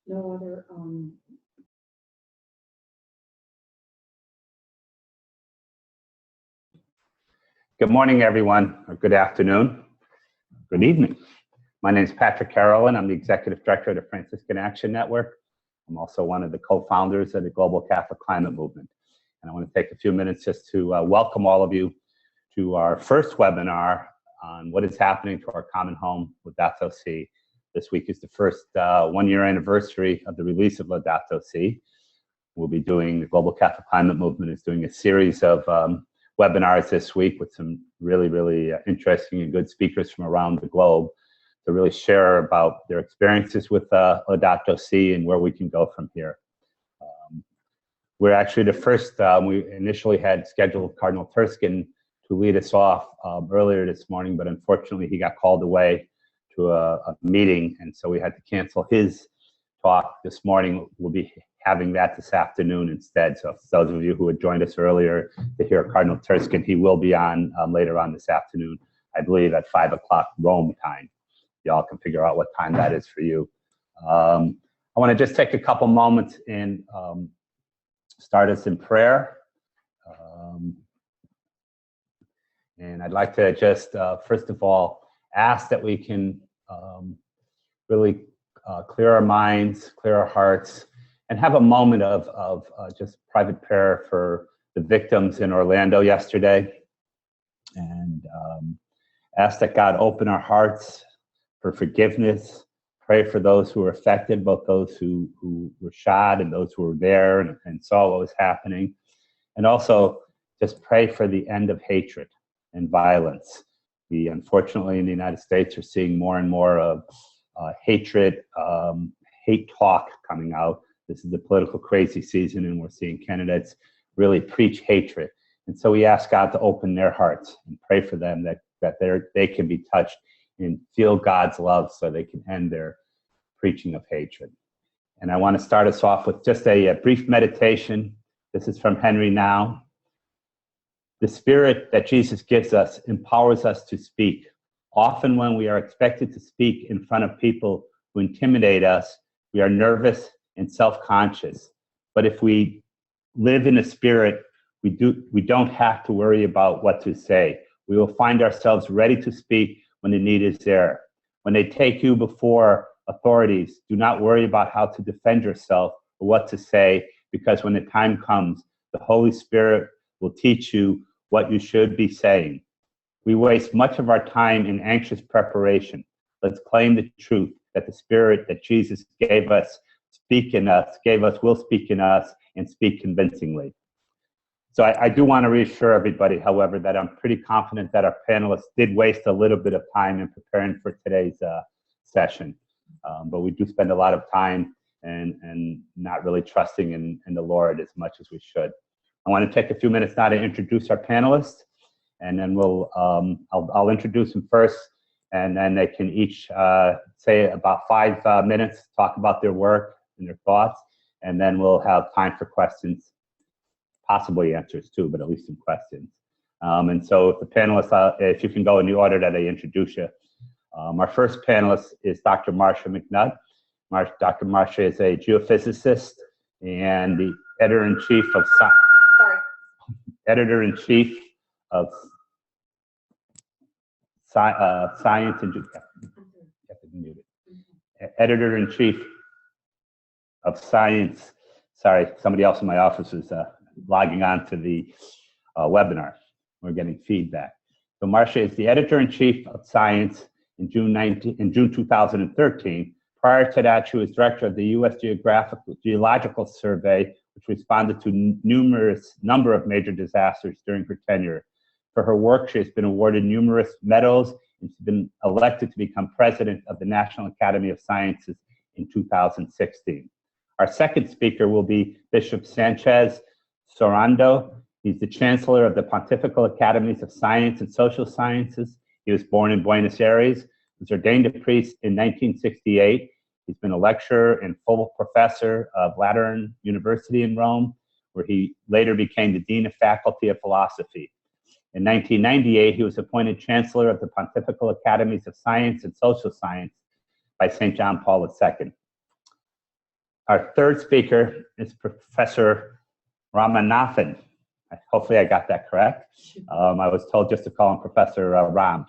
no other. Good morning, everyone, or good afternoon, good evening. My name is Patrick Carolan. I'm the Executive Director of the Franciscan Action Network. I'm also one of the co-founders of the Global Catholic Climate Movement. And I want to take a few minutes just to welcome all of you to our first webinar on what is happening to our common home, Laudato Si. This week is the first one-year anniversary of the release of Laudato Si. We'll be doing, the Global Catholic Climate Movement is doing a series of webinars this week with some really interesting and good speakers from around the globe to really share about their experiences with Laudato Si and where we can go from here. We're actually the first, we initially had scheduled Cardinal Turskin to lead us off earlier this morning, but unfortunately he got called away to a meeting, and so we had to cancel his talk this morning. We'll be having that this afternoon instead. So those of you who had joined us earlier to hear Cardinal Turskin, he will be on later on this afternoon, I believe at 5 o'clock Rome time. Y'all can figure out what time that is for you. I want to just take a couple moments and start us in prayer. And I'd like to just, first of all, ask that we can really clear our minds, clear our hearts, and have a moment of just private prayer for the victims in Orlando yesterday. And ask that God open our hearts for forgiveness, pray for those who were affected, both those who were shot and those who were there and saw what was happening. And also just pray for the end of hatred and violence. We, unfortunately, in the United States are seeing more and more of hatred, hate talk coming out. This is the political crazy season, and we're seeing candidates really preach hatred. And so we ask God to open their hearts and pray for them that they can be touched and feel God's love so they can end their preaching of hatred. And I want to start us off with just a brief meditation. This is from Henry Now. The spirit that Jesus gives us empowers us to speak. Often when we are expected to speak in front of people who intimidate us, we are nervous and self-conscious. But if we live in the spirit, we don't have to worry about what to say. We will find ourselves ready to speak when the need is there. When they take you before authorities, do not worry about how to defend yourself or what to say, because when the time comes, the Holy Spirit will teach you what you should be saying. We waste much of our time in anxious preparation. Let's claim the truth that the Spirit that Jesus gave us, will speak in us and speak convincingly. So I do want to reassure everybody, however, that I'm pretty confident that our panelists did waste a little bit of time in preparing for today's session. But we do spend a lot of time and not really trusting in the Lord as much as we should. I want to take a few minutes now to introduce our panelists, and then I'll introduce them first, and then they can each say about 5 minutes, talk about their work and their thoughts, and then we'll have time for questions, possibly answers too, but at least some questions. And so if the panelists, if you can go in the order that I introduce you. Our first panelist is Dr. Marcia McNutt. Dr. Marcia is a geophysicist and the editor-in-chief of Science and editor-in-chief of Science. Sorry, somebody else in my office is logging on to the webinar. We're getting feedback. So Marcia is the editor-in-chief of Science in June 2013. Prior to that, she was director of the U.S. Geological Survey, which responded to number of major disasters during her tenure. For her work, she has been awarded numerous medals and she's been elected to become president of the National Academy of Sciences in 2016. Our second speaker will be Bishop Sánchez Sorondo. He's the Chancellor of the Pontifical Academies of Science and Social Sciences. He was born in Buenos Aires, was ordained a priest in 1968. He's been a lecturer and full professor of Lateran University in Rome, where he later became the Dean of Faculty of Philosophy. In 1998, he was appointed Chancellor of the Pontifical Academies of Science and Social Science by St. John Paul II. Our third speaker is Professor Ramanathan. Hopefully I got that correct. I was told just to call him Professor Ram.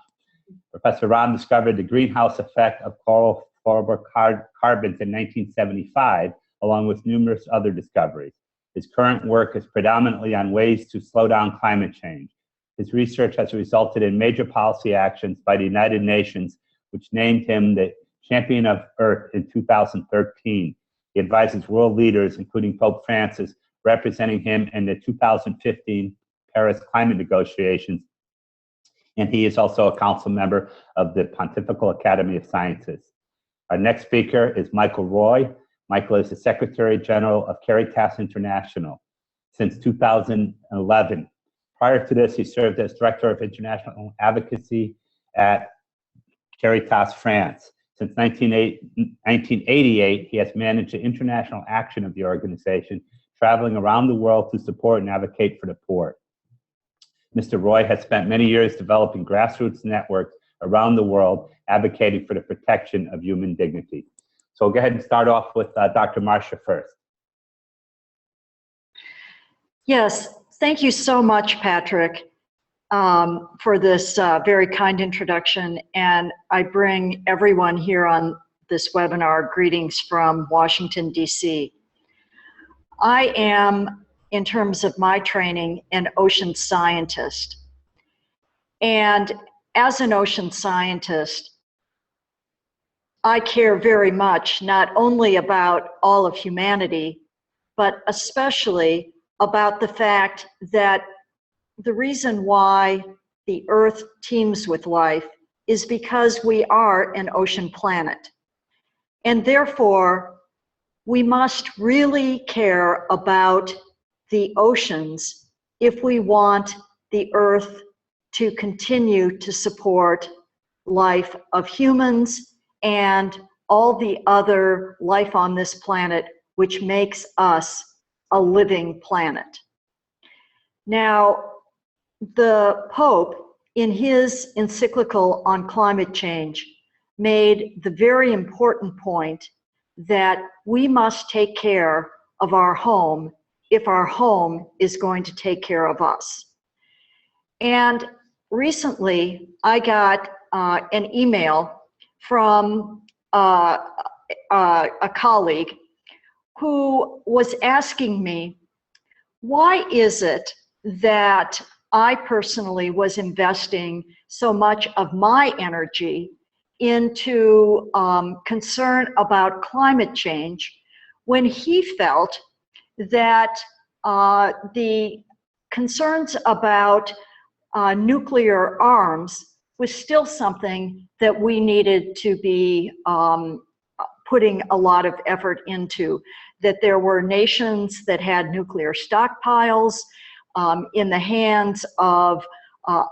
Professor Ram discovered the greenhouse effect of chlorofluorocarbons in 1975, along with numerous other discoveries. His current work is predominantly on ways to slow down climate change. His research has resulted in major policy actions by the United Nations, which named him the Champion of Earth in 2013. He advises world leaders, including Pope Francis, representing him in the 2015 Paris climate negotiations. And he is also a council member of the Pontifical Academy of Sciences. Our next speaker is Michel Roy. Michael is the Secretary General of Caritas International since 2011. Prior to this, he served as Director of International Advocacy at Caritas France. Since 1988, he has managed the international action of the organization, traveling around the world to support and advocate for the poor. Mr. Roy has spent many years developing grassroots networks around the world, advocating for the protection of human dignity. So we'll go ahead and start off with Dr. Marcia first. Yes, thank you so much, Patrick, for this very kind introduction. And I bring everyone here on this webinar greetings from Washington, D.C. I am, in terms of my training, an ocean scientist. And as an ocean scientist, I care very much not only about all of humanity, but especially about the fact that the reason why the Earth teems with life is because we are an ocean planet. And therefore, we must really care about the oceans if we want the Earth to continue to support life of humans and all the other life on this planet, which makes us a living planet. Now, the Pope, in his encyclical on climate change, made the very important point that we must take care of our home if our home is going to take care of us. And recently, I got an email from a colleague who was asking me, why is it that I personally was investing so much of my energy into concern about climate change when he felt that the concerns about nuclear arms was still something that we needed to be putting a lot of effort into, that there were nations that had nuclear stockpiles in the hands of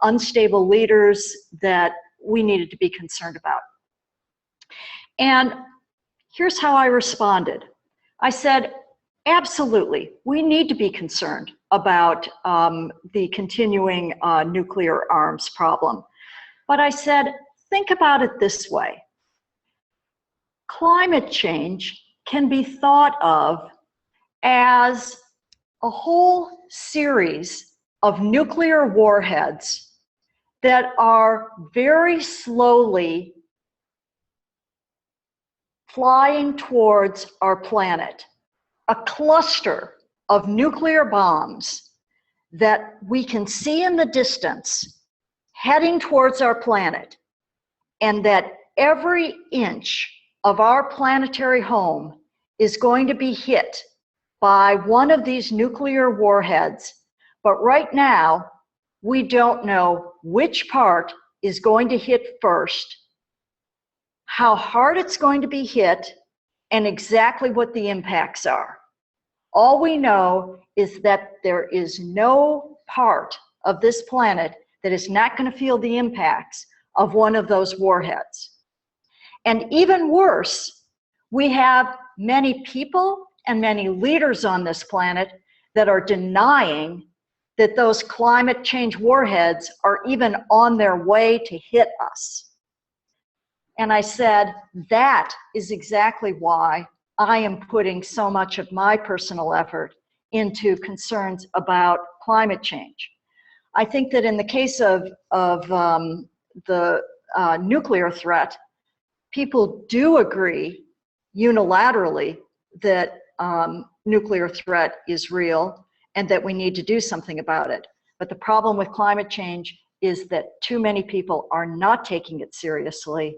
unstable leaders that we needed to be concerned about. And here's how I responded. I said, absolutely, we need to be concerned about the continuing nuclear arms problem. But I said, think about it this way. Climate change can be thought of as a whole series of nuclear warheads that are very slowly flying towards our planet. A cluster of nuclear bombs that we can see in the distance heading towards our planet, and that every inch of our planetary home is going to be hit by one of these nuclear warheads. But right now, we don't know which part is going to hit first, how hard it's going to be hit, and exactly what the impacts are. All we know is that there is no part of this planet that is not going to feel the impacts of one of those warheads. And even worse, we have many people and many leaders on this planet that are denying that those climate change warheads are even on their way to hit us. And I said, that is exactly why I am putting so much of my personal effort into concerns about climate change. I think that in the case of the nuclear threat, people do agree unilaterally that nuclear threat is real and that we need to do something about it. But the problem with climate change is that too many people are not taking it seriously,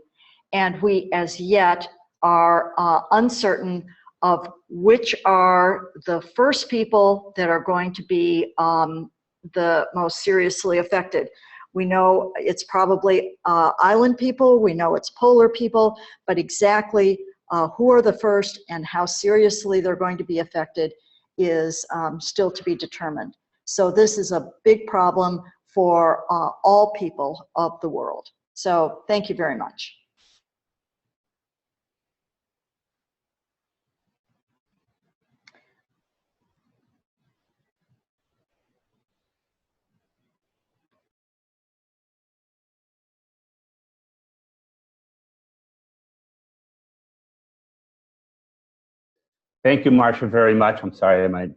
and we as yet are uncertain of which are the first people that are going to be the most seriously affected. We know it's probably island people, we know it's polar people, but exactly who are the first and how seriously they're going to be affected is still to be determined. So this is a big problem for all people of the world. So thank you very much. Thank you, Marcia, very much. I'm sorry, my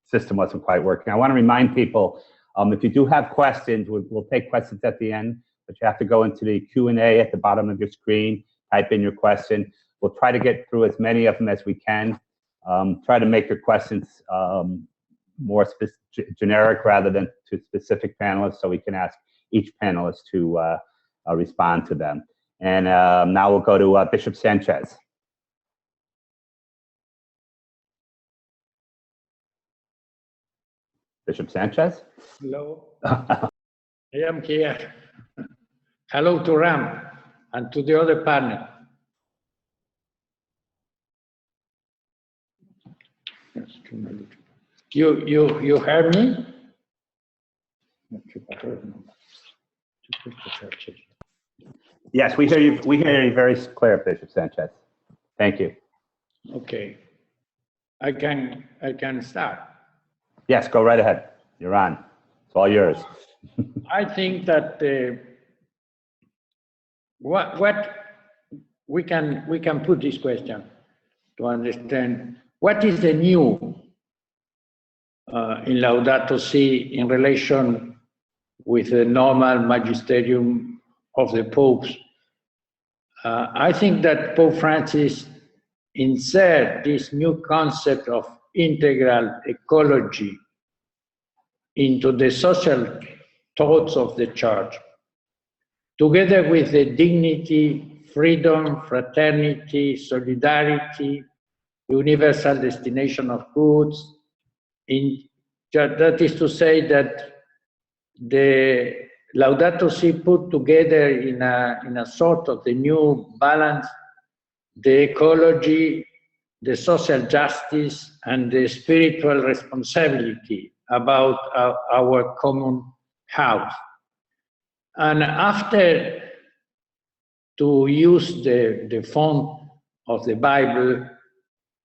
system wasn't quite working. I want to remind people, if you do have questions, we'll take questions at the end, but you have to go into the Q&A at the bottom of your screen, type in your question. We'll try to get through as many of them as we can. Try to make your questions more generic rather than to specific panelists, so we can ask each panelist to respond to them. And now we'll go to Bishop Sanchez. Bishop Sanchez? Hello. I am here. Hello to Ram and to the other panel. You heard me? Yes, we hear you. We hear you very clear, Bishop Sanchez. Thank you. Okay. I can start. Yes, go right ahead. You're on. It's all yours. I think that what we can put this question to understand what is the new in Laudato Si in relation with the normal magisterium of the popes. I think that Pope Francis insert this new concept of integral ecology into the social thoughts of the Church, together with the dignity, freedom, fraternity, solidarity, universal destination of goods. That is to say that the Laudato Si put together in a sort of the new balance, the ecology, the social justice, and the spiritual responsibility about our common house. And after to use the font of the Bible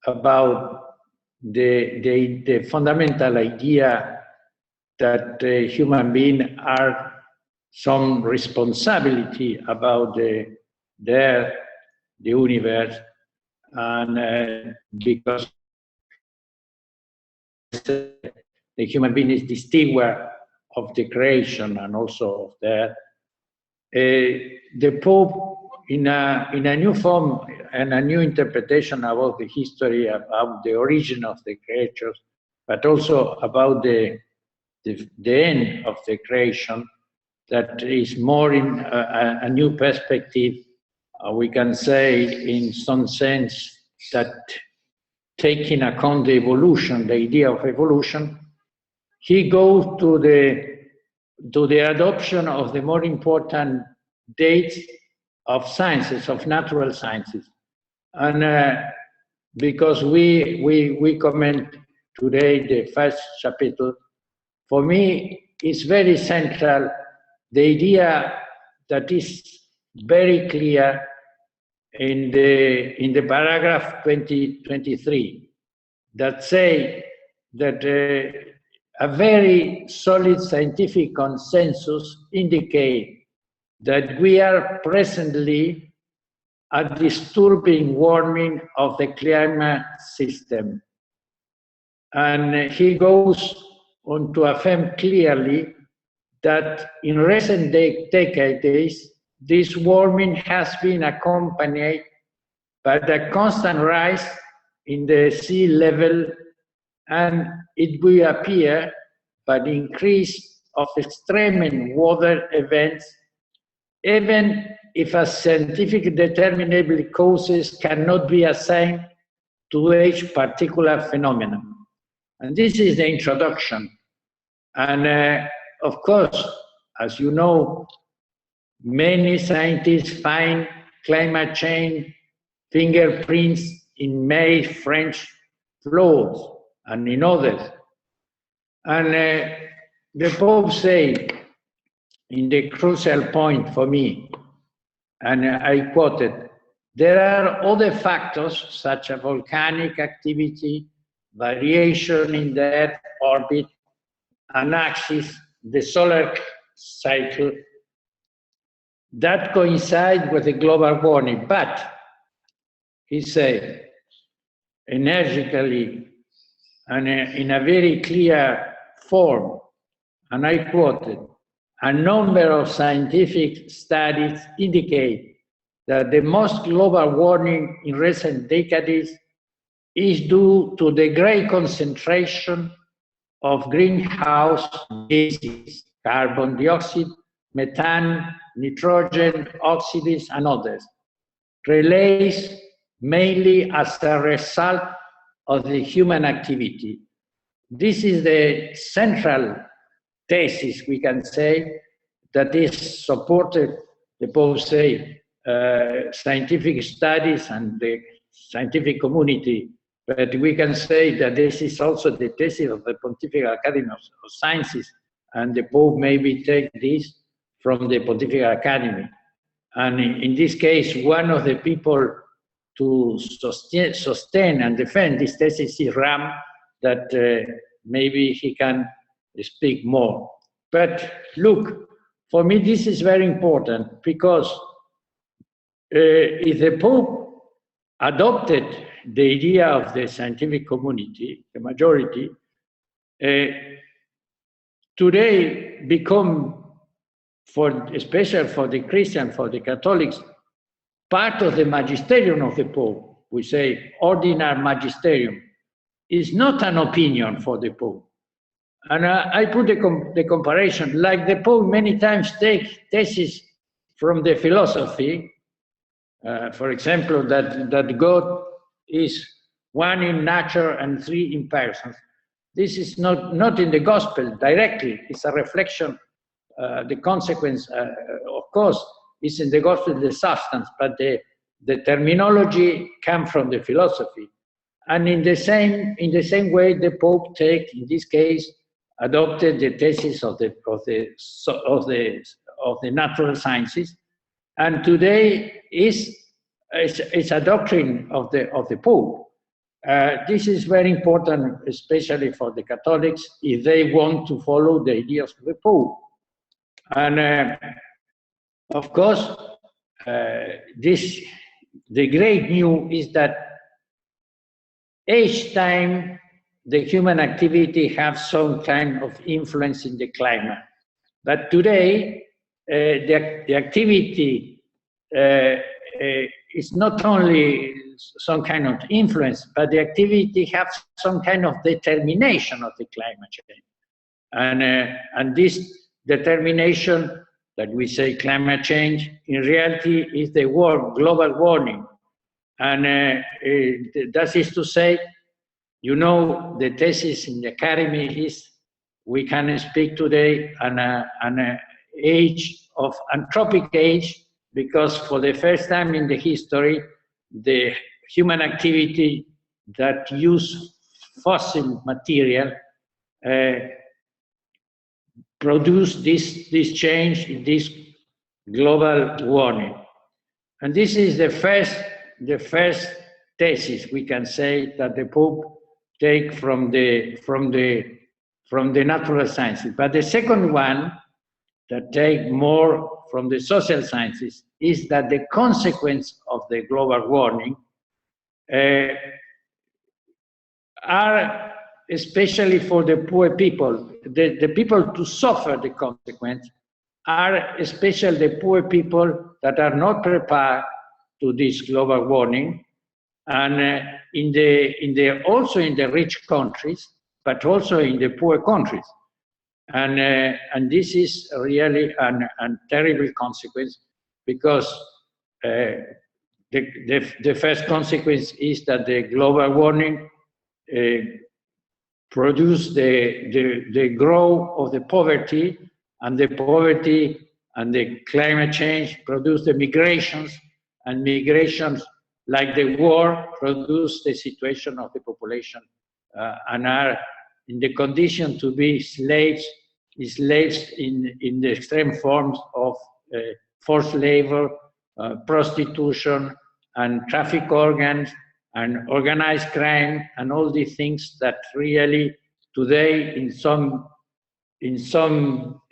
about the fundamental idea that human beings are some responsibility about the universe, and because the human being is the steward of the creation and also of the Pope in a new form and a new interpretation about the history, about the origin of the creatures, but also about the end of the creation, that is more in a new perspective. We can say in some sense that taking account the evolution, the idea of evolution, he goes to the adoption of the more important dates of sciences, of natural sciences. And because we comment today the first chapter, for me it's very central, the idea that is very clear in the paragraph 23, that say that a very solid scientific consensus indicate that we are presently a disturbing warming of the climate system. And he goes on to affirm clearly that in recent decades, this warming has been accompanied by the constant rise in the sea level, and it will appear by the increase of extreme weather events, even if a scientific determinable causes cannot be assigned to each particular phenomenon. And this is the introduction. And of course, as you know, many scientists find climate change fingerprints in many French floods and in others. And the Pope said, in the crucial point for me, and I quoted, there are other factors such as volcanic activity, variation in the Earth orbit, an axis, the solar cycle, that coincide with the global warming. But, he said, energically and in a very clear form, and I quoted, a number of scientific studies indicate that the most global warming in recent decades is due to the great concentration of greenhouse gases, carbon dioxide, methane, nitrogen, oxides, and others, released mainly as a result of the human activity. This is the central thesis, we can say, that is supported, the Pope say, scientific studies and the scientific community, but we can say that this is also the thesis of the Pontifical Academy of Sciences, and the Pope maybe take this from the Pontifical Academy. And in this case, one of the people to sustain and defend this thesis is Ram, that maybe he can speak more. But look, for me this is very important, because if the Pope adopted the idea of the scientific community, the majority, today become, especially for the Christian, for the Catholics, part of the magisterium of the Pope. We say ordinary magisterium is not an opinion for the Pope. And I put the comparison, like the Pope many times takes theses from the philosophy, for example, that God is one in nature and three in persons. This is not in the gospel directly, it's a reflection, the consequence, of course, is in the gospel, the substance, but the terminology comes from the philosophy. And in the same way, the Pope in this case, adopted the thesis of the natural sciences, and today is a doctrine of the Pope. This is very important, especially for the Catholics, if they want to follow the ideas of the Pope. And of course, the great news is that each time the human activity has some kind of influence in the climate. But today, the activity is not only some kind of influence, but the activity has some kind of determination of the climate change. And this determination that we say climate change, in reality is the word global warming. And that is to say, you know, the thesis in the Academy is we can speak today on an age of anthropic age, because for the first time in the history, the human activity that use fossil material produce this change in this global warming. And this is the first thesis we can say that the Pope take from the natural sciences. But the second one that take more from the social sciences is that the consequence of the global warming are especially for the poor people. The people to suffer the consequence are especially the poor people that are not prepared to this global warming, and also in the rich countries, but also in the poor countries. And this is really a terrible consequence, because the first consequence is that the global warming produce the growth of the poverty, and the poverty and the climate change produce the migrations, and migrations like the war produce the situation of the population and are in the condition to be slaves in the extreme forms of forced labor, prostitution, and traffic organs, and organized crime, and all these things that really today in some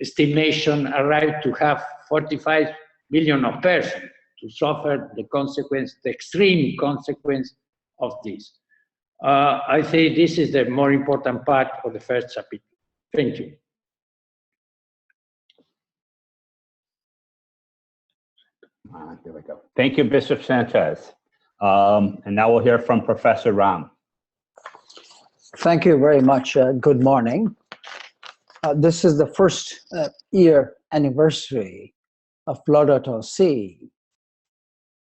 estimation arrive to have 45 million of persons to suffer the consequence, the extreme consequence of this. I think this is the more important part of the first chapter. Thank you. There we go. Thank you, Bishop Sanchez. And now we'll hear from Professor Ram. Thank you very much. Good morning. This is the first year anniversary of Laudato Si.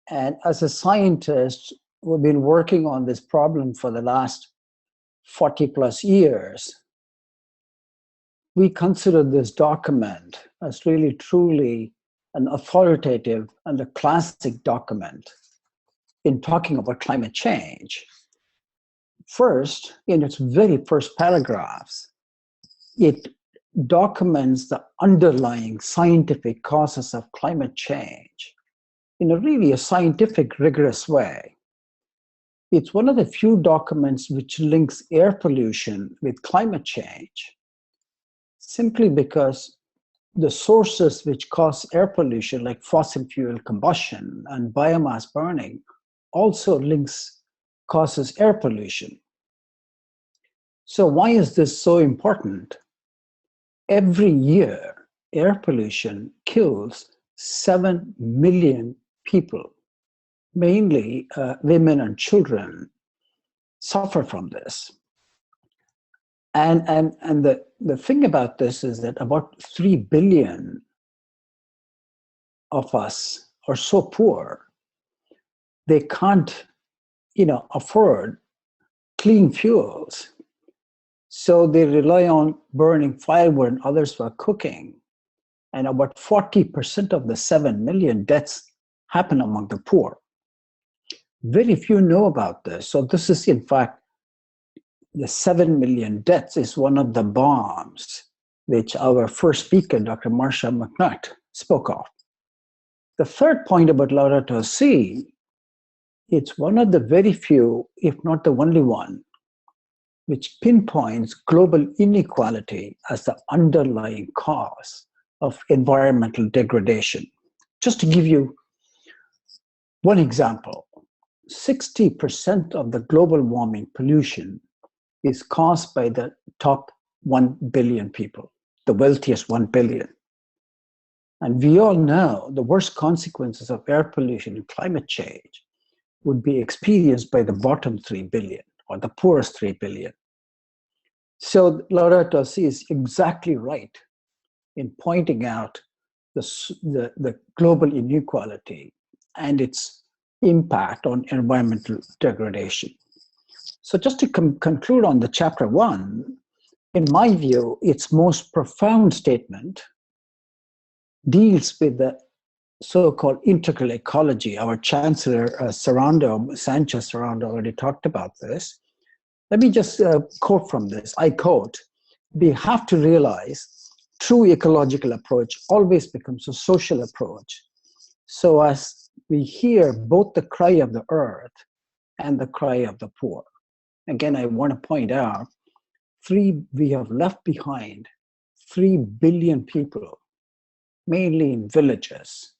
And as a scientist, we've been working on this problem for the last 40 plus years. We consider this document as really truly an authoritative and a classic document in talking about climate change. First, in its very first paragraphs, it documents the underlying scientific causes of climate change in a really scientific, rigorous way. It's one of the few documents which links air pollution with climate change, simply because the sources which cause air pollution, like fossil fuel combustion and biomass burning, also causes air pollution. So why is this so important? Every year, air pollution kills 7 million people, mainly women and children suffer from this. And the thing about this is that about 3 billion of us are so poor, they can't, afford clean fuels. So they rely on burning firewood and others for cooking. And about 40% of the 7 million deaths happen among the poor. Very few know about this. So this is, in fact, the 7 million deaths is one of the bombs which our first speaker, Dr. Marcia McNutt, spoke of. The third point about Laudato Si, it's one of the very few, if not the only one, which pinpoints global inequality as the underlying cause of environmental degradation. Just to give you one example, 60% of the global warming pollution is caused by the top 1 billion people, the wealthiest 1 billion. And we all know the worst consequences of air pollution and climate change would be experienced by the bottom 3 billion or the poorest 3 billion. So Laudato Si is exactly right in pointing out the global inequality and its impact on environmental degradation. So just to conclude on the chapter 1, in my view, its most profound statement deals with the so-called integral ecology. Our Chancellor Sánchez Sorondo already talked about this. Let me just quote from this. I quote, "We have to realize true ecological approach always becomes a social approach. So as we hear both the cry of the earth and the cry of the poor." Again, I want to point out, we have left behind 3 billion people, mainly in villages.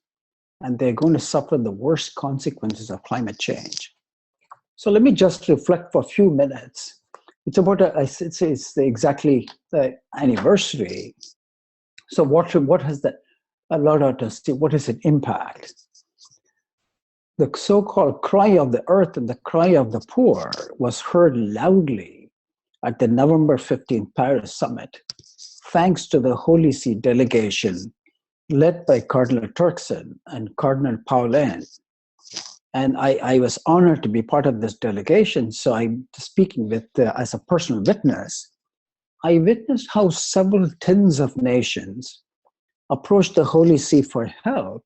and they're going to suffer the worst consequences of climate change. So let me just reflect for a few minutes. It's about, it's exactly the anniversary. So what has the Laudato Si, what is its impact? The so-called cry of the earth and the cry of the poor was heard loudly at the November 15th Paris summit, thanks to the Holy See delegation led by Cardinal Turkson and Cardinal Paulin. And I was honored to be part of this delegation, so I'm speaking with, as a personal witness. I witnessed how several tens of nations approached the Holy See for help,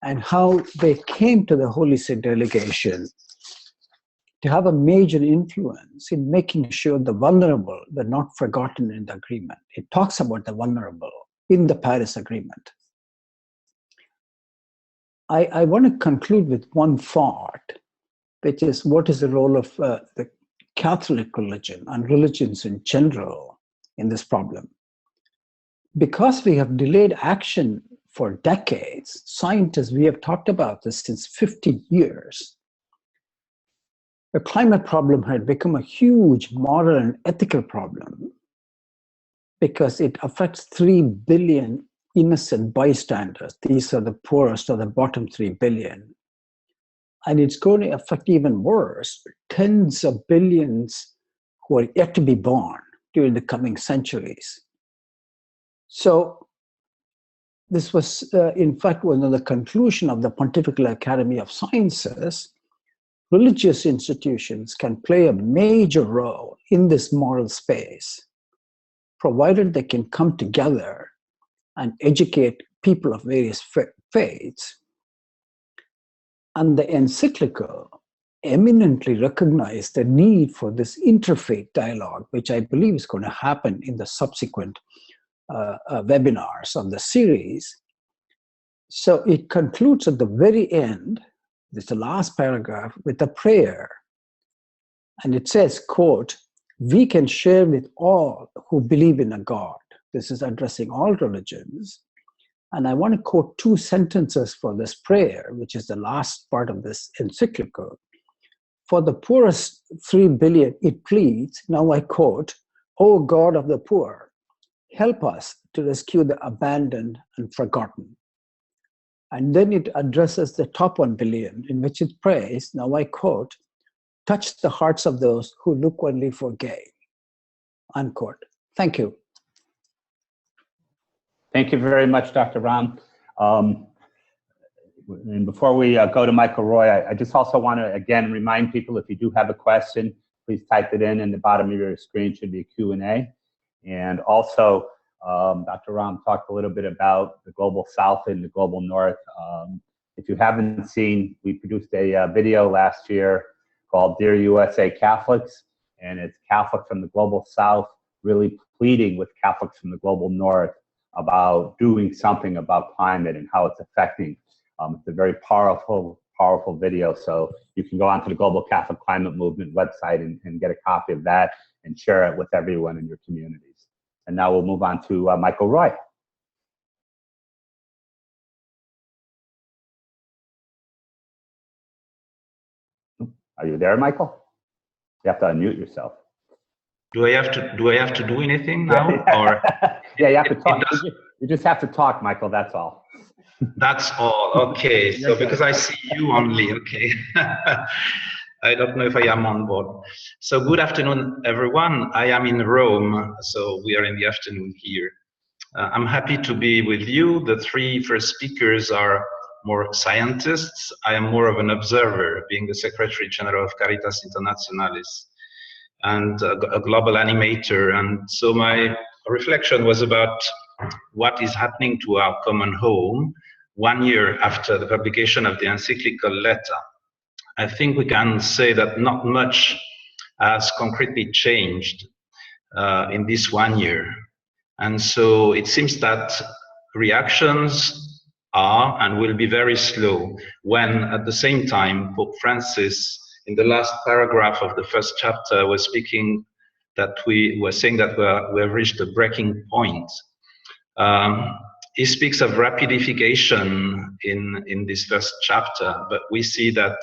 and how they came to the Holy See delegation to have a major influence in making sure the vulnerable were not forgotten in the agreement. It talks about the vulnerable in the Paris Agreement. I want to conclude with one thought, which is what is the role of the Catholic religion and religions in general in this problem? Because we have delayed action for decades, scientists, we have talked about this since 50 years. The climate problem had become a huge moral and ethical problem because it affects 3 billion innocent bystanders. These are the poorest of the bottom 3 billion. And it's going to affect even worse, tens of billions who are yet to be born during the coming centuries. So this was, in fact, one of the conclusion of the Pontifical Academy of Sciences. Religious institutions can play a major role in this moral space, provided they can come together and educate people of various faiths. And the encyclical eminently recognized the need for this interfaith dialogue, which I believe is going to happen in the subsequent webinars of the series. So it concludes at the very end, this is the last paragraph, with a prayer. And it says, quote, "We can share with all who believe in a God." This is addressing all religions. And I want to quote 2 sentences for this prayer, which is the last part of this encyclical. "For the poorest 3 billion, it pleads," now I quote, "O God of the poor, help us to rescue the abandoned and forgotten." And then it addresses the top 1 billion, in which it prays, now I quote, "Touch the hearts of those who look only for gain," unquote. Thank you. Thank you very much, Dr. Ram. And before we go to Michael Roy, I just also want to, again, remind people, if you do have a question, please type it in the bottom of your screen should be a Q&A. And also, Dr. Ram talked a little bit about the Global South and the Global North. If you haven't seen, we produced a video last year called Dear USA Catholics, and it's Catholics from the Global South really pleading with Catholics from the Global North about doing something about climate and how it's affecting. It's a very powerful video. So you can go onto the Global Catholic Climate Movement website and get a copy of that and share it with everyone in your communities. And now we'll move on to Michael Roy. Are you there, Michael? You have to unmute yourself. Do I have to do anything now? Or yeah, you have to talk. You just have to talk, Michael. That's all. That's all. Okay. So because I see you only, okay. I don't know if I am on board. So good afternoon, everyone. I am in Rome, so we are in the afternoon here. I'm happy to be with you. The 3 first speakers are more scientists. I am more of an observer, being the Secretary General of Caritas Internationalis and a global animator. And so my reflection was about what is happening to our common home 1 year after the publication of the encyclical letter. I think we can say that not much has concretely changed in this 1 year. And so it seems that reactions are and will be very slow when at the same time Pope Francis, in the last paragraph of the first chapter, was speaking that we were saying that we have reached a breaking point. he speaks of rapidification in this first chapter, but we see that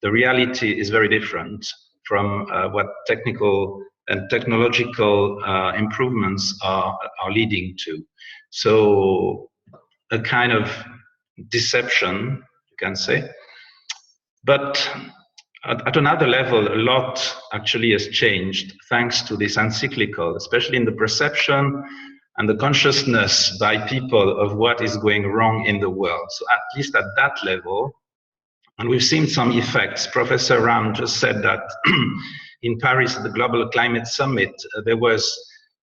the reality is very different from what technical and technological improvements are leading to. So a kind of deception, you can say. But at another level, a lot actually has changed thanks to this encyclical, especially in the perception and the consciousness by people of what is going wrong in the world. So at least at that level, and we've seen some effects. Professor Ram just said that in Paris, at the Global Climate Summit, there was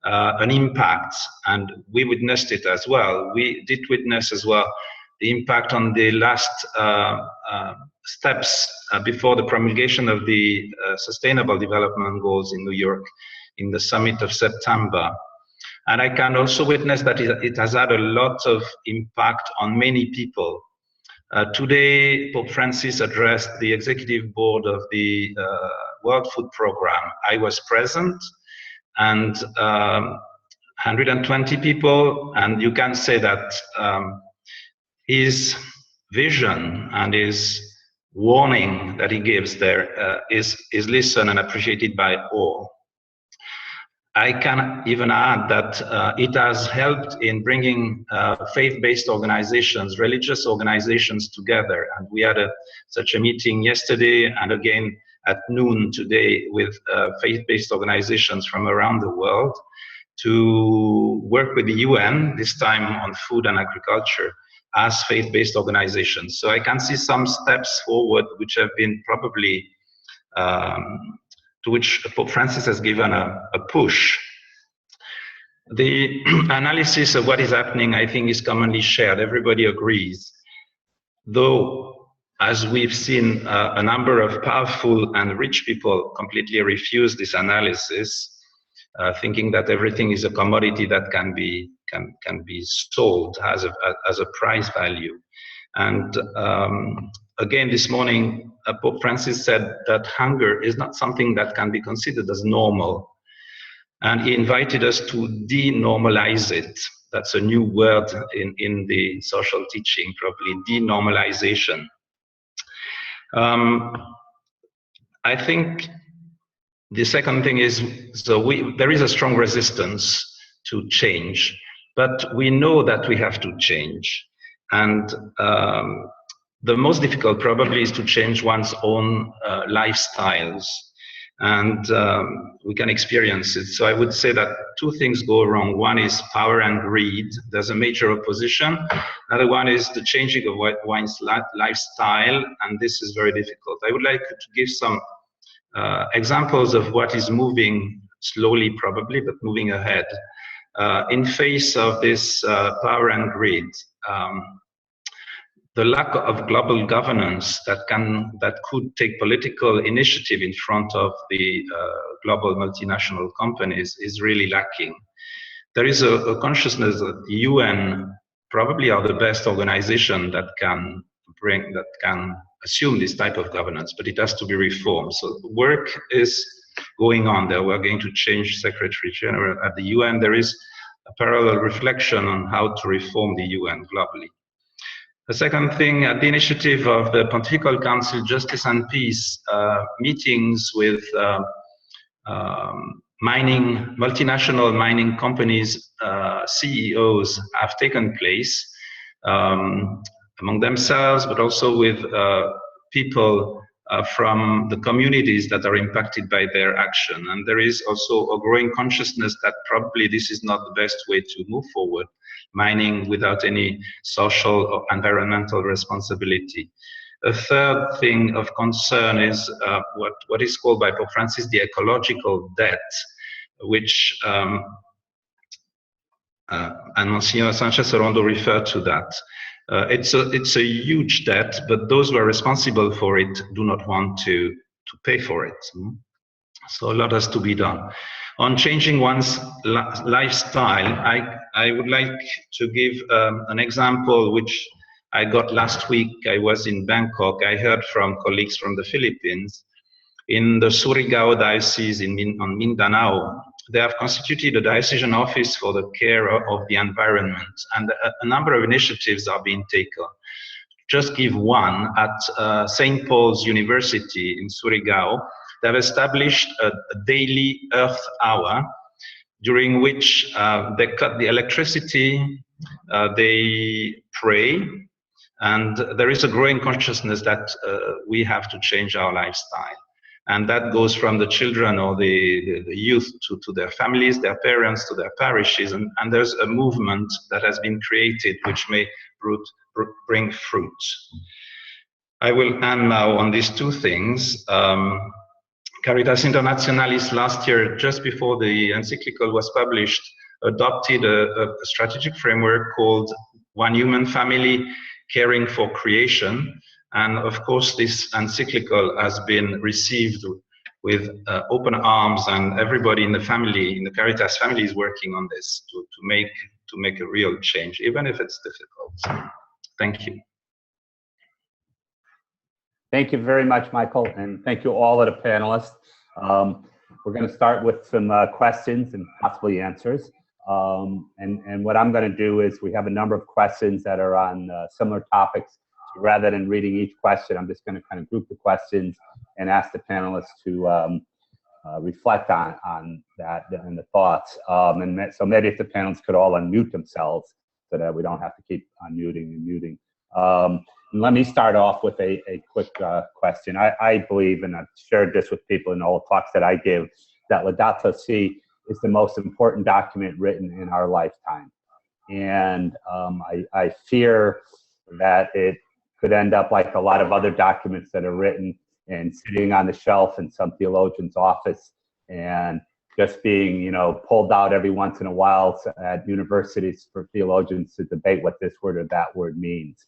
an impact, and we witnessed it as well. We did witness as well the impact on the last steps before the promulgation of the Sustainable Development Goals in New York in the summit of September. And I can also witness that it has had a lot of impact on many people. Today, Pope Francis addressed the executive board of the World Food Program. I was present, and 120 people, and you can say that his vision and his warning that he gives there is listened and appreciated by all. I can even add that it has helped in bringing faith-based organizations, religious organizations together. And we had such a meeting yesterday and again at noon today with faith-based organizations from around the world to work with the UN, this time on food and agriculture, as faith-based organizations. So I can see some steps forward which have been probably to which Pope Francis has given a push. The analysis of what is happening, I think, is commonly shared. Everybody agrees. Though, as we've seen, a number of powerful and rich people completely refuse this analysis, thinking that everything is a commodity that can be sold as a price value. And again, this morning, Pope Francis said that hunger is not something that can be considered as normal. And he invited us to denormalize it. That's a new word in the social teaching, probably, denormalization. I think the second thing is, there is a strong resistance to change, but we know that we have to change. And the most difficult probably is to change one's own lifestyles. And we can experience it. So I would say that two things go wrong. One is power and greed. There's a major opposition. Another one is the changing of one's lifestyle, and this is very difficult. I would like to give some examples of what is moving slowly, probably, but moving ahead. In face of this power and greed, the lack of global governance that could take political initiative in front of the global multinational companies is really lacking. There is a consciousness that the UN probably are the best organization that can assume this type of governance, but it has to be reformed. So work is going on there. We're going to change Secretary General at the UN. There is a parallel reflection on how to reform the UN globally. The second thing, at the initiative of the Pontifical Council, Justice and Peace, meetings with multinational mining companies, CEOs have taken place among themselves, but also with people from the communities that are impacted by their action. And there is also a growing consciousness that probably this is not the best way to move forward, mining without any social or environmental responsibility. A third thing of concern is what is called by Pope Francis the ecological debt, which, and Marcelo Sánchez Sorondo referred to that. It's a huge debt, but those who are responsible for it do not want to pay for it. So a lot has to be done. On changing one's lifestyle, I would like to give an example which I got last week. I was in Bangkok. I heard from colleagues from the Philippines. In the Surigao diocese on Mindanao, they have constituted a diocesan office for the care of the environment, and a number of initiatives are being taken. Just give one, at St. Paul's University in Surigao, they have established a daily Earth Hour, during which they cut the electricity, they pray, and there is a growing consciousness that we have to change our lifestyle. And that goes from the children or the youth to their families, their parents, to their parishes. And there's a movement that has been created which may bring fruit. I will end now on these two things. Caritas Internationalis last year, just before the encyclical was published, adopted a strategic framework called One Human Family Caring for Creation. And of course, this encyclical has been received with open arms, and everybody in the family, in the Caritas family, is working on this to make a real change, even if it's difficult. Thank you. Thank you very much, Michael, and thank you all of the panelists. We're going to start with some questions and possibly answers. And what I'm going to do is, we have a number of questions that are on similar topics. So rather than reading each question, I'm just going to kind of group the questions and ask the panelists to reflect on that and the thoughts. And so maybe if the panelists could all unmute themselves so that we don't have to keep unmuting and muting. Let me start off with a quick question. I believe, and I've shared this with people in all the talks that I give, that Laudato Si is the most important document written in our lifetime. And I fear that it could end up like a lot of other documents that are written and sitting on the shelf in some theologian's office and just being, you know, pulled out every once in a while at universities for theologians to debate what this word or that word means.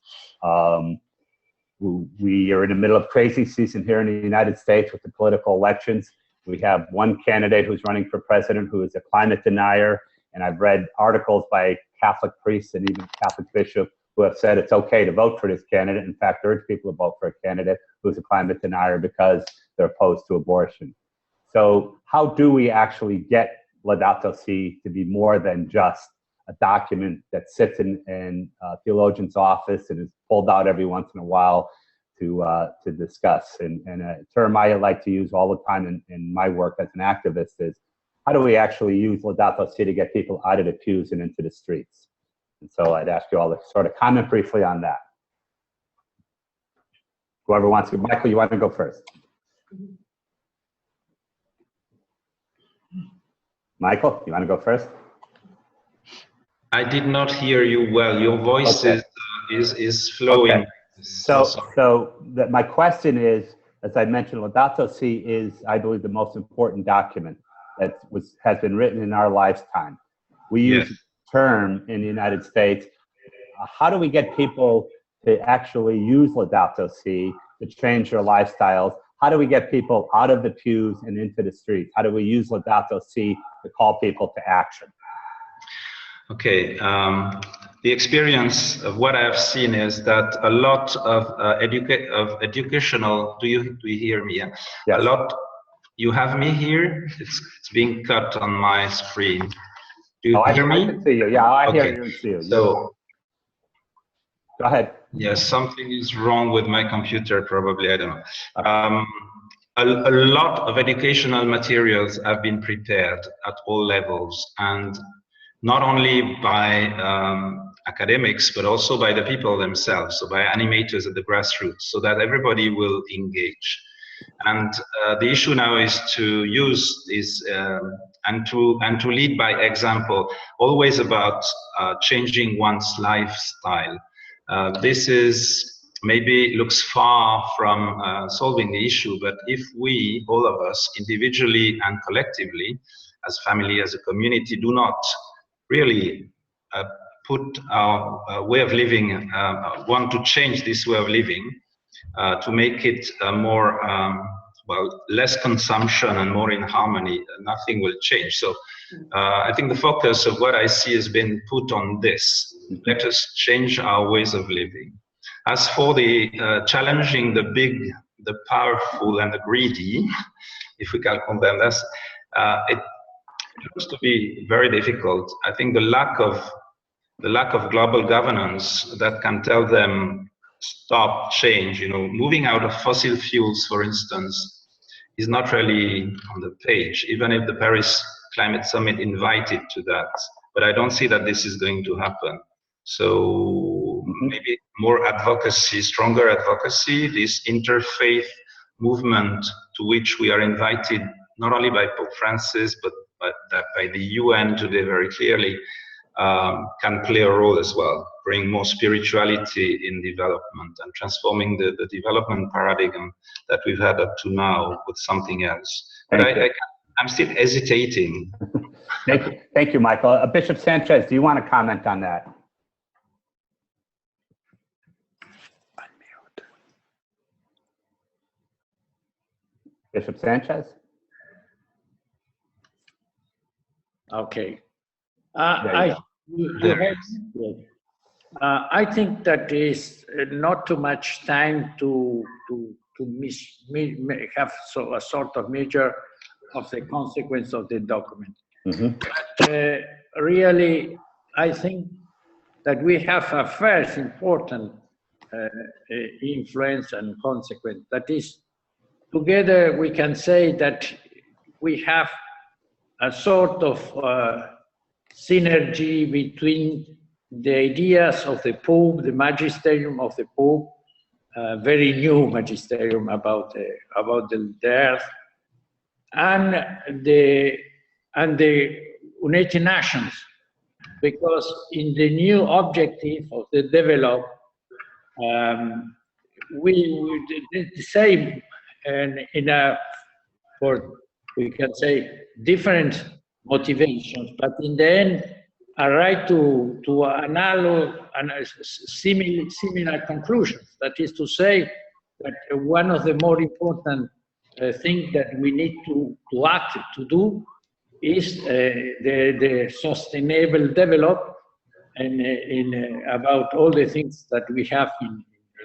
We are in the middle of crazy season here in the United States with the political elections. We have one candidate who's running for president who is a climate denier, and I've read articles by Catholic priests and even Catholic bishops who have said it's okay to vote for this candidate. In fact, urge people to vote for a candidate who's a climate denier because they're opposed to abortion. So how do we actually get Laudato Si to be more than just a document that sits in a theologian's office and is pulled out every once in a while to discuss? And a term I like to use all the time in my work as an activist is, how do we actually use Laudato Si to get people out of the pews and into the streets? And so I'd ask you all to sort of comment briefly on that. Whoever wants to. Michael, you want to go first? Michael, you want to go first? I did not hear you well. Your voice okay. is flowing. Okay. So my question is, as I mentioned, Laudato Si is, I believe, the most important document that has been written in our lifetime. We use the term in the United States. How do we get people to actually use Laudato Si to change their lifestyles? How do we get people out of the pews and into the streets? How do we use Laudato Si to call people to action? Okay, the experience of what I've seen is that a lot of educational. Do you hear me? Yeah? Yes. A lot. You have me here. It's being cut on my screen. Do you hear me? I can see you. Yeah, I hear you and see you. So go ahead. Yes, something is wrong with my computer. Probably, I don't know. A lot of educational materials have been prepared at all levels, and not only by academics, but also by the people themselves, so by animators at the grassroots, so that everybody will engage. And the issue now is to use this and to lead by example, always about changing one's lifestyle. This is maybe looks far from solving the issue, but if we, all of us, individually and collectively, as family, as a community, do not really put our way of living, want to change this way of living, to make it more, less consumption and more in harmony, nothing will change. So I think the focus of what I see has been put on this. Let us change our ways of living. As for the challenging the big, the powerful and the greedy, if we can call them this, looks to be very difficult. I think the lack of global governance that can tell them stop, change, moving out of fossil fuels, for instance, is not really on the page, even if the Paris Climate Summit invited to that. But I don't see that this is going to happen. So maybe more advocacy, stronger advocacy, this interfaith movement to which we are invited, not only by Pope Francis, but by the UN today very clearly, can play a role as well, bring more spirituality in development and transforming the development paradigm that we've had up to now with something else. But I'm still hesitating. Thank you, Michael. Bishop Sanchez, do you want to comment on that? Unmute. Bishop Sanchez? Okay. I think that there is not too much time to have a sort of measure of the consequence of the document. But really, I think that we have a first important influence and consequence. That is, together we can say that we have a sort of synergy between the ideas of the Pope, the magisterium of the Pope, very new magisterium about the earth, and the United Nations, because in the new objective of the develop, we say, and we can say different motivations, but in the end arrive to similar conclusions. That is to say that one of the more important things that we need to act, to do, is the sustainable development and about all the things that we have in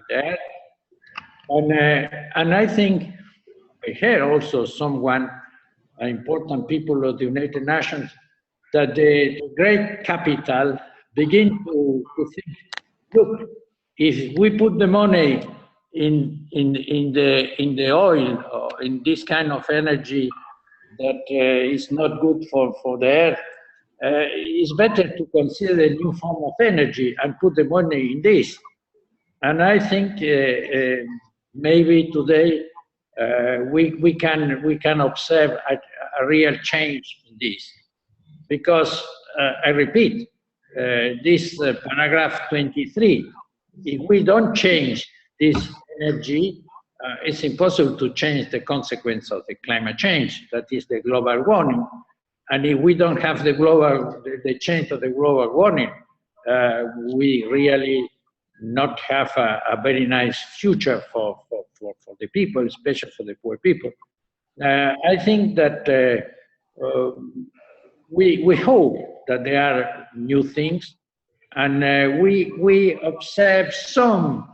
there. And I think I heard also important people of the United Nations, that the great capital begin to think, look, if we put the money in the oil or in this kind of energy that is not good for the earth, it's better to consider a new form of energy and put the money in this. And I think maybe today we can observe a real change in this, because I repeat, this paragraph 23, if we don't change this energy, it's impossible to change the consequence of the climate change, that is the global warming. And if we don't have the change of the global warming, we really not have a very nice future for the people, especially for the poor people. I think that we hope that there are new things, and we observe some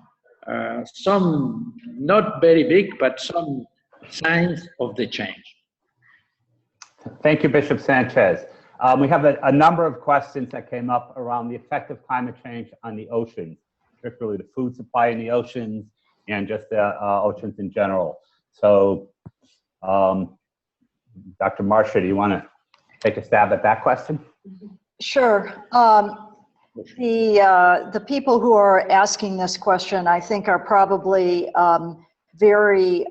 not very big, but some signs of the change. Thank you, Bishop Sanchez. We have a number of questions that came up around the effect of climate change on the oceans, particularly the food supply in the oceans and just the oceans in general. So, Dr. Marcia, do you want to take a stab at that question? Sure. The people who are asking this question, I think, are probably very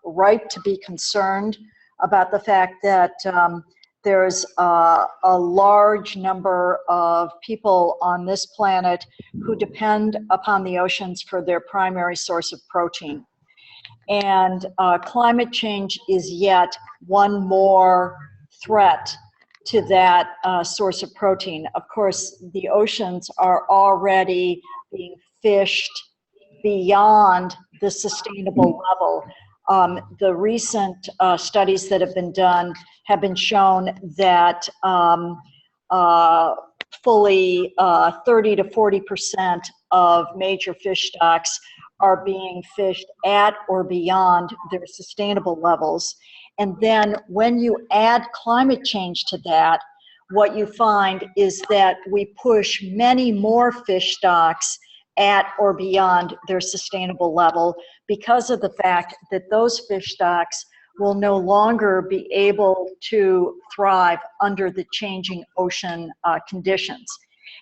right to be concerned about the fact that there's a large number of people on this planet who depend upon the oceans for their primary source of protein. And climate change is yet one more threat to that source of protein. Of course, the oceans are already being fished beyond the sustainable level. The recent studies that have been done have been shown that fully 30 to 40% of major fish stocks are being fished at or beyond their sustainable levels. And then when you add climate change to that, what you find is that we push many more fish stocks at or beyond their sustainable level because of the fact that those fish stocks will no longer be able to thrive under the changing ocean conditions.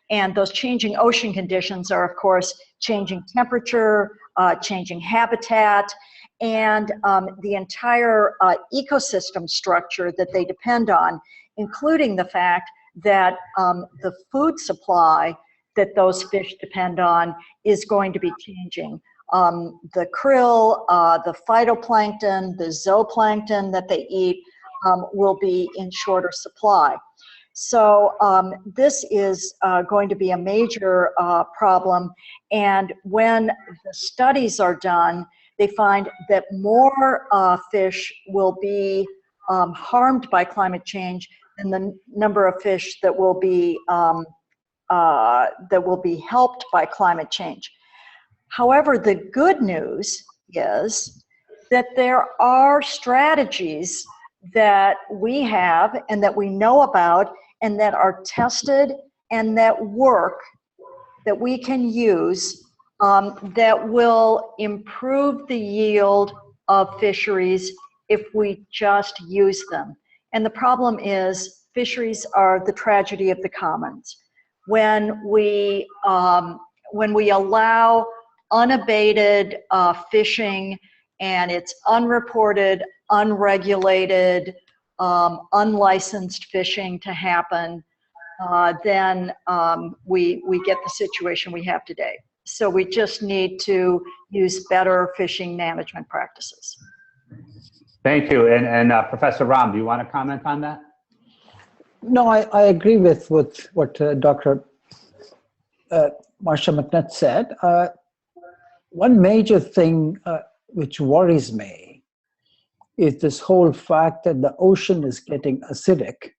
And those changing ocean conditions are, of course, changing temperature, changing habitat, and the entire ecosystem structure that they depend on, including the fact that the food supply that those fish depend on is going to be changing. The krill, the phytoplankton, the zooplankton that they eat will be in shorter supply. So this is going to be a major problem. And when the studies are done, they find that more fish will be harmed by climate change than the number of fish that will be helped by climate change. However, the good news is that there are strategies that we have and that we know about and that are tested and that work, that we can use, that will improve the yield of fisheries if we just use them. And the problem is fisheries are the tragedy of the commons. When we allow unabated fishing and it's unreported, unregulated, unlicensed fishing to happen, then we get the situation we have today. So we just need to use better fishing management practices. Thank you. And Professor Ram, do you want to comment on that? No, I agree with what Dr. Marcia McNutt said. One major thing which worries me is this whole fact that the ocean is getting acidic,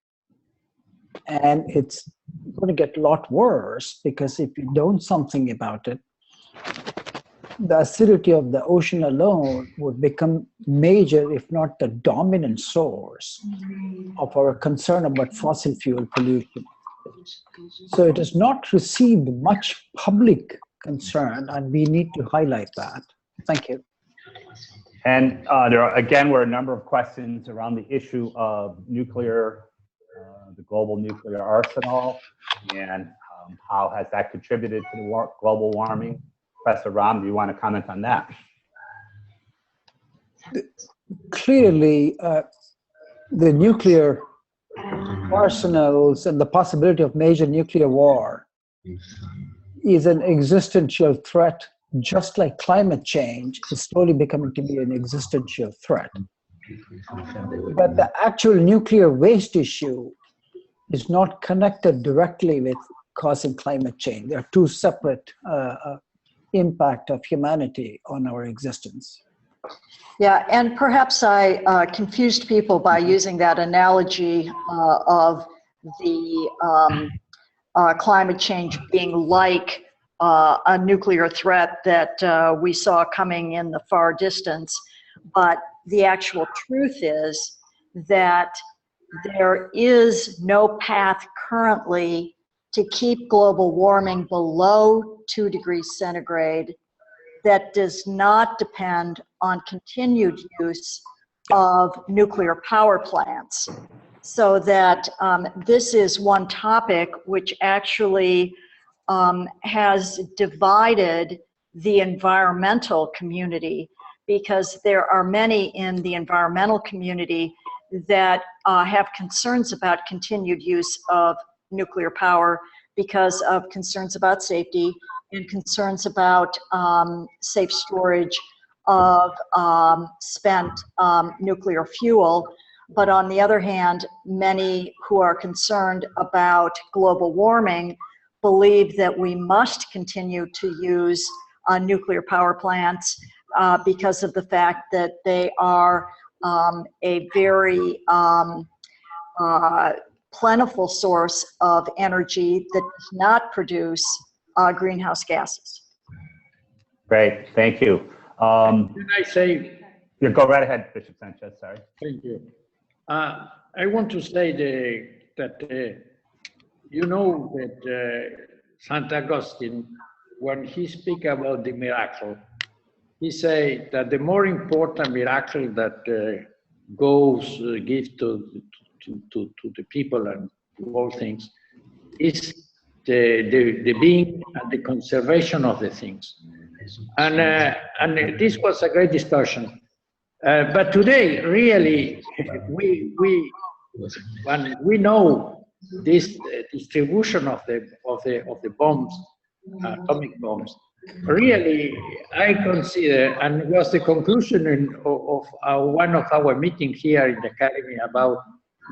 and it's going to get a lot worse because if you don't do something about it, the acidity of the ocean alone would become major, if not the dominant source of our concern about fossil fuel pollution. So it has not received much public concern, and we need to highlight that. Thank you. And again, were a number of questions around the issue of nuclear, the global nuclear arsenal, and how has that contributed to the global warming? Professor Ram, do you want to comment on that? Clearly, the nuclear arsenals and the possibility of major nuclear war is an existential threat, just like climate change is slowly becoming to be an existential threat. But the actual nuclear waste issue is not connected directly with causing climate change. There are two separate impact of humanity on our existence. Yeah, and perhaps I confused people by using that analogy of the climate change being like a nuclear threat that we saw coming in the far distance. But the actual truth is that there is no path currently to keep global warming below 2 degrees centigrade that does not depend on continued use of nuclear power plants. So that this is one topic which actually has divided the environmental community, because there are many in the environmental community that have concerns about continued use of nuclear power because of concerns about safety and concerns about safe storage of spent nuclear fuel. But on the other hand, many who are concerned about global warming believe that we must continue to use nuclear power plants because of the fact that they are a very plentiful source of energy that does not produce greenhouse gases. Great, thank you. Can I say Yeah, go right ahead, Bishop Sanchez, sorry. Thank you. I want to say that you know that St. Augustine, when he speaks about the miracle, he say that the more important miracle that gives to the people and to all things is the being and the conservation of the things. And this was a great discussion. But today, really, when we know this distribution of the bombs, atomic bombs, really, I consider, and it was the conclusion of one of our meetings here in the Academy about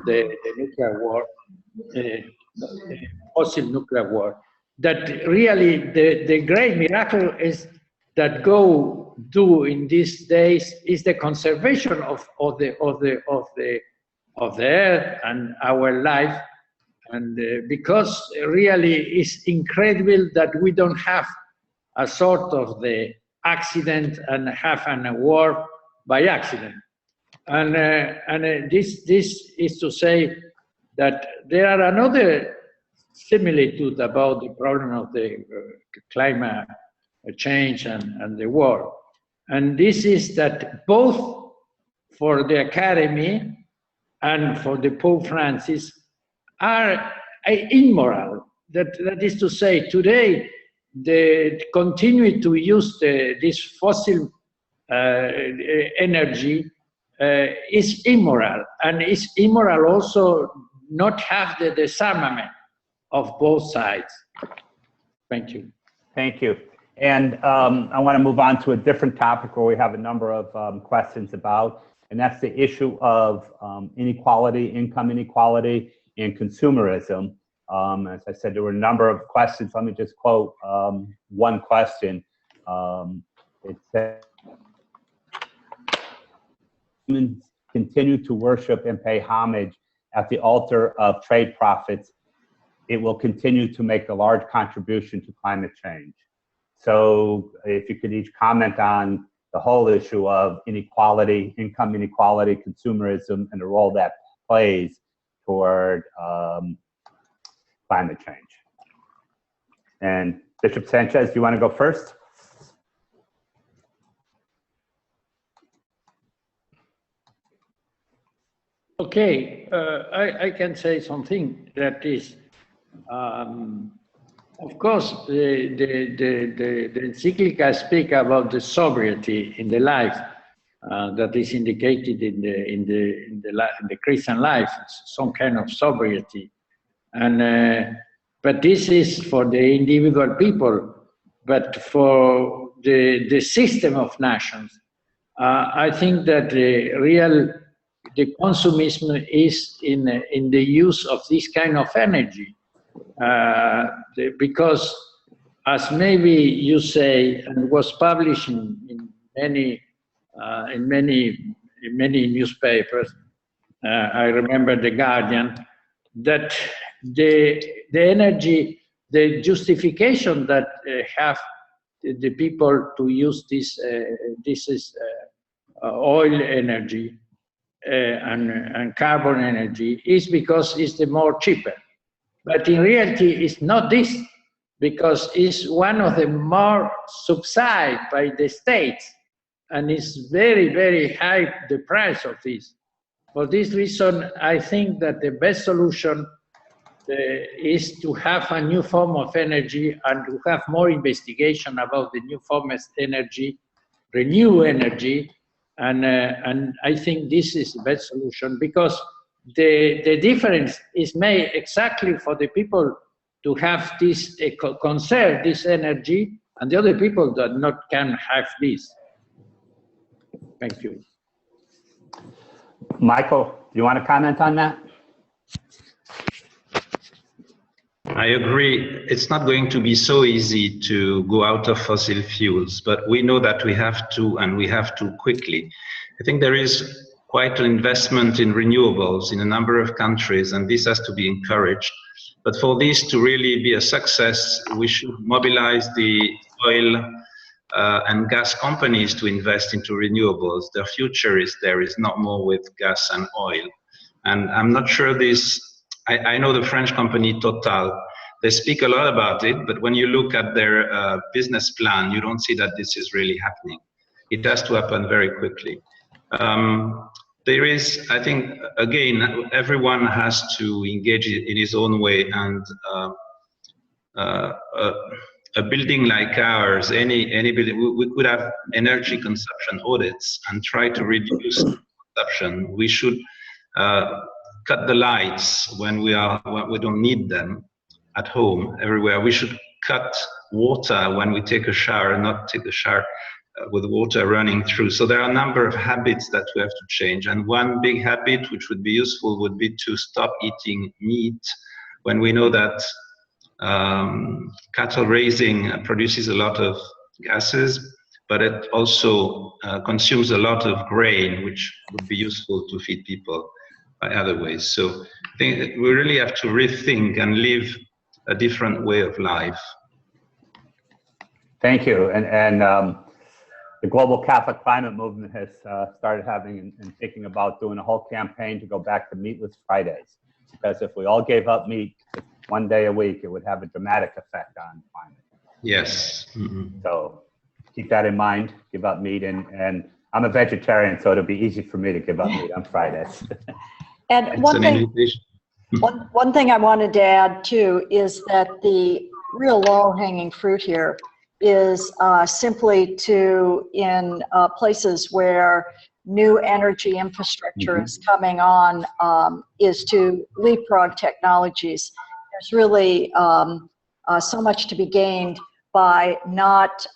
the nuclear war, fossil nuclear war, that really the great miracle is that do in these days is the conservation of the earth and our life, and because really it's incredible that we don't have a sort of the accident and have a war by accident, and this is to say that there are another similitude about the problem of the climate change and the war. And this is that both for the Academy and for the Pope Francis are immoral. That is to say, today, they continue to use this fossil energy is immoral. And it's immoral also not have the disarmament of both sides. Thank you. Thank you. And I want to move on to a different topic where we have a number of questions about, and that's the issue of inequality, income inequality, and consumerism. As I said, there were a number of questions. Let me just quote one question. It said, "Humans continue to worship and pay homage at the altar of trade profits. It will continue to make a large contribution to climate change." So if you could each comment on the whole issue of inequality, income inequality, consumerism, and the role that plays toward climate change. And Bishop Sanchez, do you want to go first? Okay, I can say something that is, of course, the encyclical speak about the sobriety in the life that is indicated in the Christian life, some kind of sobriety, and but this is for the individual people, but for the system of nations, I think that the consumism is in the use of this kind of energy. Because as maybe you say, and was published in many newspapers, I remember The Guardian, that the energy, the justification that have the people to use this is oil energy and carbon energy is because it's the more cheaper. But in reality, it's not this, because it's one of the more subsidized by the state, and it's very, very high, the price of this. For this reason, I think that the best solution is to have a new form of energy and to have more investigation about the new form of energy, renew energy, and I think this is the best solution, because the difference is made exactly for the people to have this, conserve this energy, and the other people that not can have this. Thank you. Michael, do you want to comment on that? I agree. It's not going to be so easy to go out of fossil fuels, but we know that we have to, and we have to quickly. I think there is quite an investment in renewables in a number of countries, and this has to be encouraged. But for this to really be a success, we should mobilize the oil and gas companies to invest into renewables. Their future is there, is not more with gas and oil. And I'm not sure this, I know the French company Total, they speak a lot about it, but when you look at their business plan, you don't see that this is really happening. It has to happen very quickly. There is, I think, again, everyone has to engage in his own way, and a building like ours, any building, we could have energy consumption audits and try to reduce consumption. We should cut the lights when we don't need them at home, everywhere. We should cut water when we take a shower, not take the shower with water running through. So there are a number of habits that we have to change. And one big habit which would be useful would be to stop eating meat when we know that cattle raising produces a lot of gases, but it also consumes a lot of grain, which would be useful to feed people by other ways. So I think we really have to rethink and live a different way of life. Thank you. And the Global Catholic Climate Movement has started having and thinking about doing a whole campaign to go back to meatless Fridays. Because if we all gave up meat one day a week, it would have a dramatic effect on climate. Yes. Mm-hmm. So keep that in mind, give up meat. And I'm a vegetarian, so it'll be easy for me to give up meat on Fridays. And one thing I wanted to add too is that the real low-hanging fruit here is simply to, in places where new energy infrastructure is coming on, is to leapfrog technologies. There's really so much to be gained by not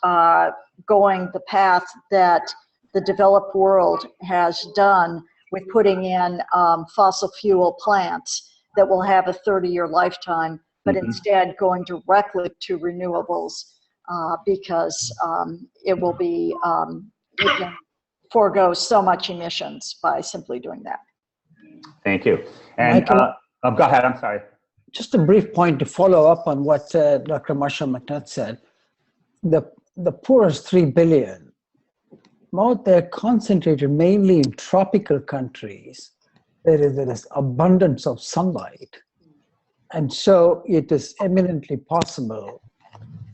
going the path that the developed world has done with putting in fossil fuel plants that will have a 30-year lifetime, but instead going directly to renewables because it will be, you can forego so much emissions by simply doing that. Thank you. And go ahead, I'm sorry. Just a brief point to follow up on what Dr. Marcia McNutt said. The poorest 3 billion, they're concentrated mainly in tropical countries. There is abundance of sunlight. And so it is eminently possible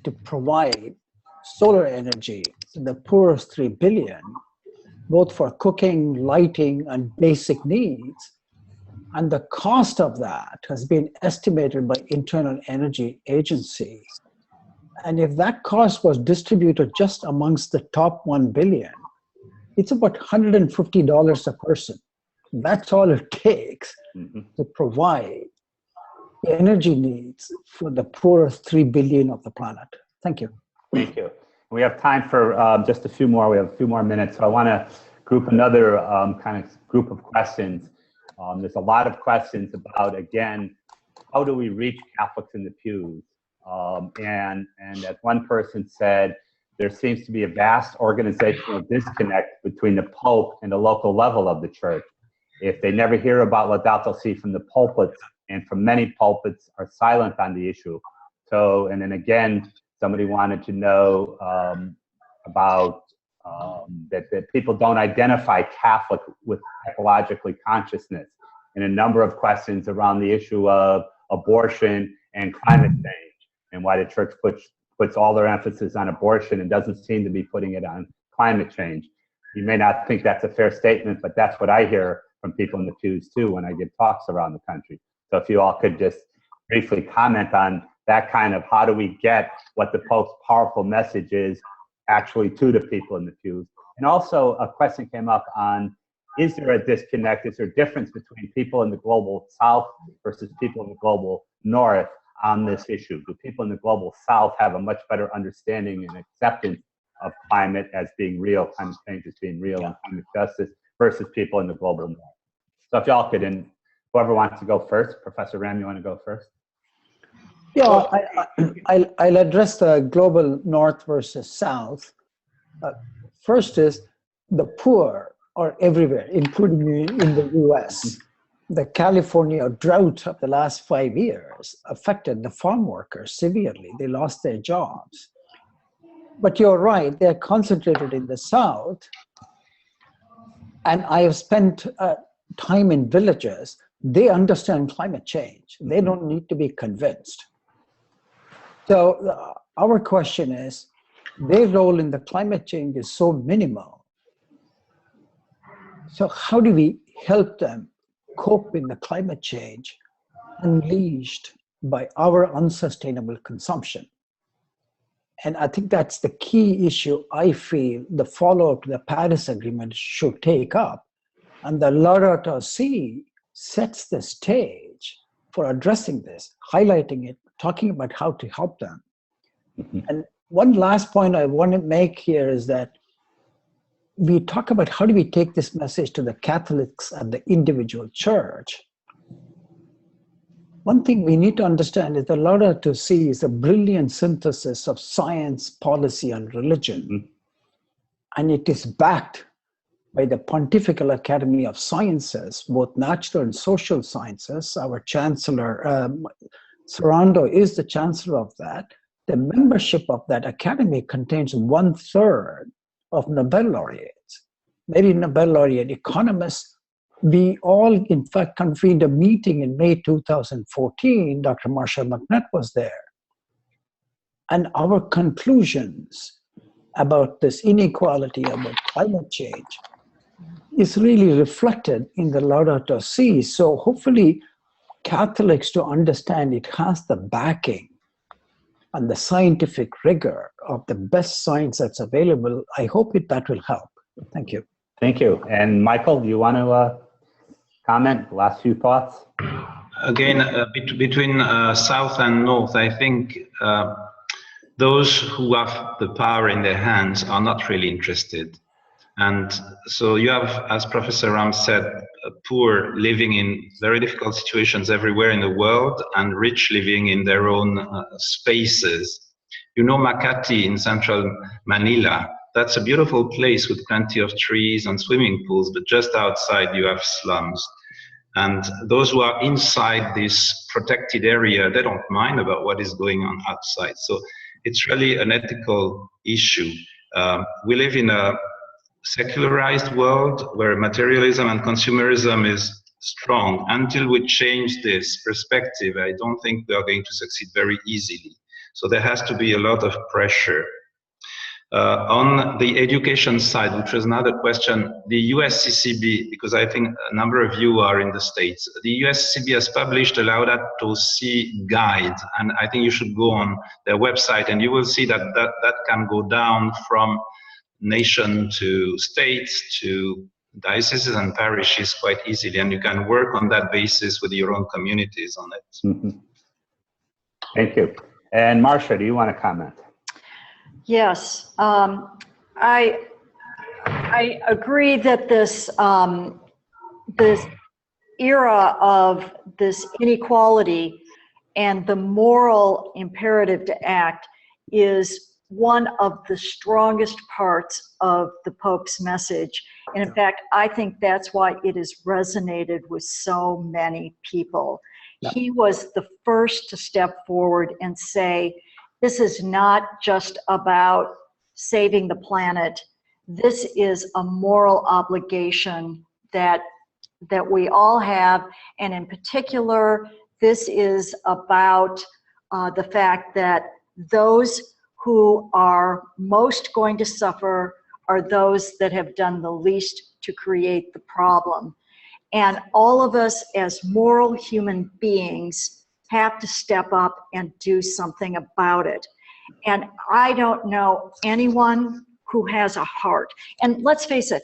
to provide solar energy to the poorest 3 billion, both for cooking, lighting, and basic needs. And the cost of that has been estimated by Internal Energy Agency. And if that cost was distributed just amongst the top 1 billion, it's about $150 a person. That's all it takes to provide the energy needs for the poorest 3 billion of the planet. Thank you. Thank you. We have time for just a few more. We have a few more minutes. So I want to group another kind of group of questions. There's a lot of questions about, again, how do we reach Catholics in the pews? And as one person said, there seems to be a vast organizational disconnect between the Pope and the local level of the church. If they never hear about Laudato Si from the pulpits, and from many pulpits are silent on the issue. So, and then again, somebody wanted to know about that people don't identify Catholic with ecologically consciousness, and a number of questions around the issue of abortion and climate change, and why the church puts all their emphasis on abortion and doesn't seem to be putting it on climate change. You may not think that's a fair statement, but that's what I hear from people in the pews too when I give talks around the country. So if you all could just briefly comment on that kind of, how do we get what the Pope's powerful message is actually to the people in the pews? And also a question came up on, is there a disconnect? Is there a difference between people in the global south versus people in the global north on this issue? Do people in the global south have a much better understanding and acceptance of climate as being real, climate change as being real, and climate justice versus people in the global north? So if y'all could, and whoever wants to go first, Professor Ram, you want to go first? Yeah, I'll address the global north versus south. First is the poor are everywhere, including in the US. The California drought of the last 5 years affected the farm workers severely. They lost their jobs. But you're right, they're concentrated in the South. And I have spent time in villages. They understand climate change. They don't need to be convinced. So our question is, their role in the climate change is so minimal. So how do we help them cope with the climate change unleashed by our unsustainable consumption? And I think that's the key issue I feel the follow-up to the Paris Agreement should take up. And the Laudato Si sets the stage for addressing this, highlighting it, talking about how to help them. And one last point I want to make here is that we talk about how do we take this message to the Catholics and the individual church. One thing we need to understand is the Laudato Si is a brilliant synthesis of science, policy, and religion. And it is backed by the Pontifical Academy of Sciences, both natural and social sciences. Our Chancellor, Sorondo, is the Chancellor of that. The membership of that academy contains 1/3 of Nobel laureates, many Nobel laureate economists. We all, in fact, convened a meeting in May 2014. Dr. Marcia McNutt was there. And our conclusions about this inequality, about climate change, is really reflected in the Laudato Si. So hopefully Catholics to understand it has the backing and the scientific rigor of the best science that's available. I hope that will help. Thank you. Thank you. And Michael, do you want to comment? Last few thoughts? Again, between South and North, I think those who have the power in their hands are not really interested. And so you have, as Professor Ram said, poor living in very difficult situations everywhere in the world, and rich living in their own spaces. You know Makati in central Manila, that's a beautiful place with plenty of trees and swimming pools, but just outside you have slums. And those who are inside this protected area, they don't mind about what is going on outside. So it's really an ethical issue. We live in a secularized world where materialism and consumerism is strong. Until we change this perspective, I don't think we are going to succeed very easily. So there has to be a lot of pressure. On the education side, which was another question, the USCCB, because I think a number of you are in the States, the USCCB has published a Laudato Si guide, and I think you should go on their website and you will see that that can go down from nation to states to dioceses and parishes quite easily, and you can work on that basis with your own communities on it. Thank you. And Marcia, do you want to comment? Yes, I agree that this this era of this inequality and the moral imperative to act is one of the strongest parts of the Pope's message. And in fact, I think that's why it has resonated with so many people. He was the first to step forward and say, this is not just about saving the planet. This is a moral obligation that we all have. And in particular, this is about the fact that those who are most going to suffer are those that have done the least to create the problem. And all of us as moral human beings have to step up and do something about it. And I don't know anyone who has a heart. And let's face it,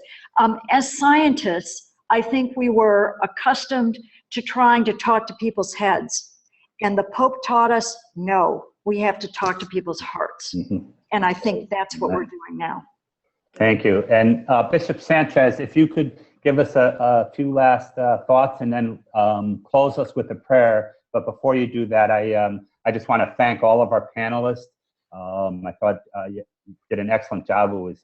as scientists, I think we were accustomed to trying to talk to people's heads. And the Pope taught us, no, we have to talk to people's hearts. And I think that's what we're doing now. Thank you. And Bishop Sanchez, if you could give us a few last thoughts and then close us with a prayer. But before you do that, I just want to thank all of our panelists. I thought you did an excellent job. It was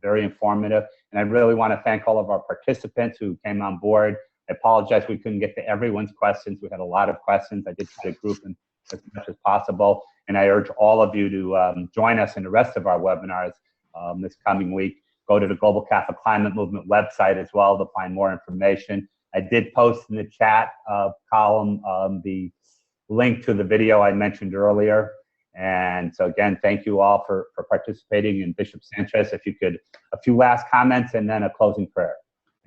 very informative. And I really want to thank all of our participants who came on board. I apologize we couldn't get to everyone's questions. We had a lot of questions. I did try to group them as much as possible. And I urge all of you to join us in the rest of our webinars this coming week. Go to the Global Catholic Climate Movement website as well to find more information. I did post in the chat column the link to the video I mentioned earlier. And so again, thank you all for participating. And Bishop Sanchez, if you could, a few last comments and then a closing prayer.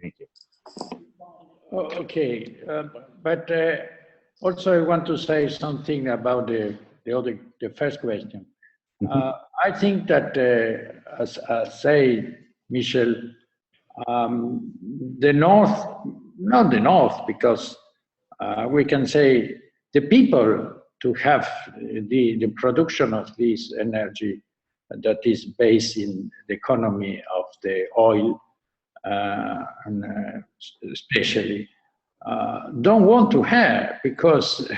Thank you. Okay, but also I want to say something about the first question. I think that, as say Michel, the North, not the North, because we can say the people to have the production of this energy that is based in the economy of the oil, and especially, don't want to have, because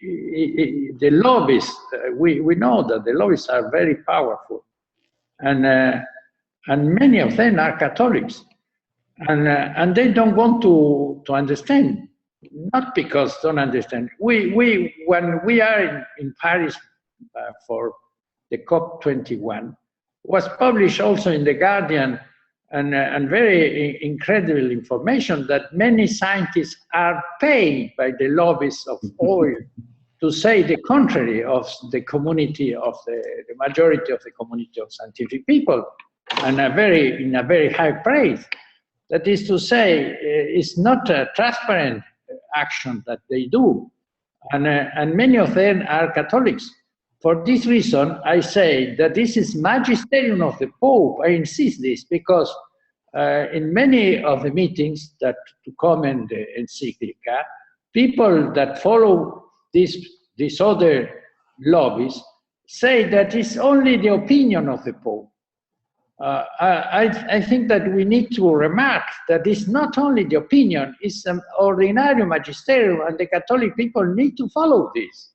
the lobbies, we know that the lobbies are very powerful, and many of them are Catholics, and they don't want to understand, not because don't understand. When we are in Paris for the COP21, was published also in The Guardian, and very incredible information that many scientists are paid by the lobbies of oil to say the contrary of the community of the majority of the community of scientific people, and in a very high praise. That is to say, it's not a transparent action that they do, and many of them are Catholics. For this reason, I say that this is magisterium of the Pope. I insist this because in many of the meetings that to comment the encyclica, people that follow these other lobbies say that it's only the opinion of the Pope. I think that we need to remark that it's not only the opinion, it's an ordinary magisterium, and the Catholic people need to follow this.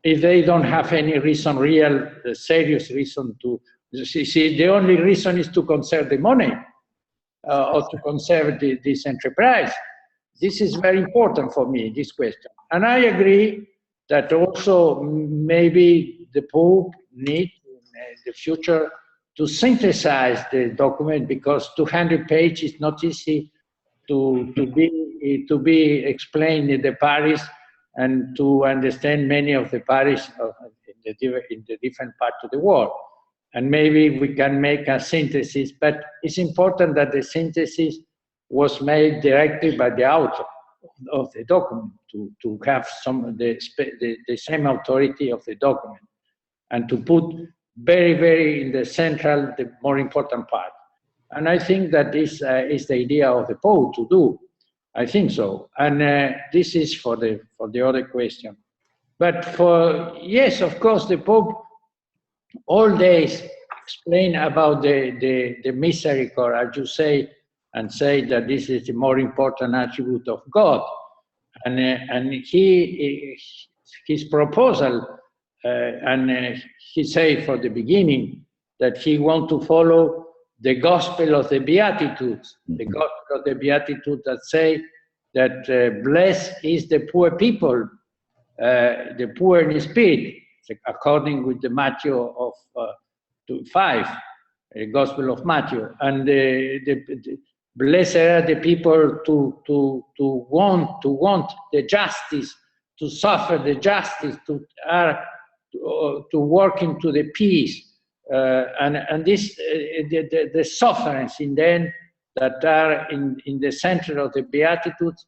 If they don't have any reason, real, serious reason to, see, the only reason is to conserve the money or to conserve this enterprise. This is very important for me, this question. And I agree that also maybe the Pope needs in the future to synthesize the document, because 200 pages is not easy to be explained in the parish and to understand many of the parish in the different parts of the world. And maybe we can make a synthesis, but it's important that the synthesis was made directly by the author of the document to have the same authority of the document, and to put very, very in the central, the more important part. And I think that this is the idea of the Pope to do. I think so. And this is for the other question. But yes, of course, the Pope all days explain about the misericord, as you say, and say that this is the more important attribute of God. And his proposal, and he said for the beginning that he want to follow the gospel of the Beatitudes, the gospel of the Beatitudes that say that blessed is the poor people, the poor in spirit, according with the Matthew of 5, the gospel of Matthew, and the blessed are the people to want the justice, to suffer the justice, to work into the peace, and this the sufferings in the end that are in the center of the Beatitudes.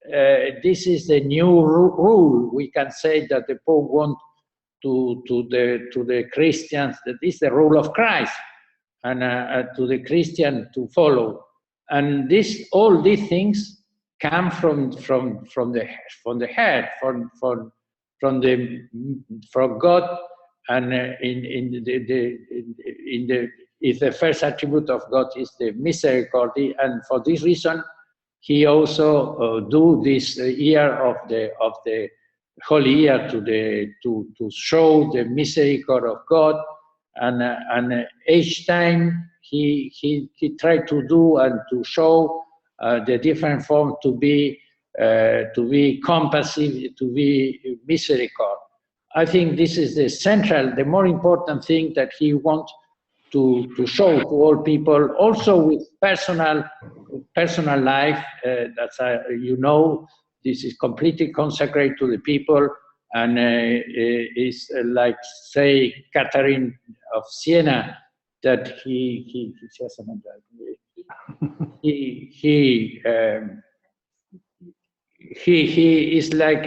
This is the new rule. We can say that the Pope wants to the Christians, that is the rule of Christ, and to the Christian to follow. And all these things come from the head, from God, and if the first attribute of God is the misericordia, and for this reason he also do this year of the Holy Year to show the misericord of God, and each time he tried to do and to show the different form to be compassive, to be misericord. I think this is the central, the more important thing that he wants to show to all people, also with personal life. That's you know, this is completely consecrated to the people, and is like, say, Catherine of Siena, that he is like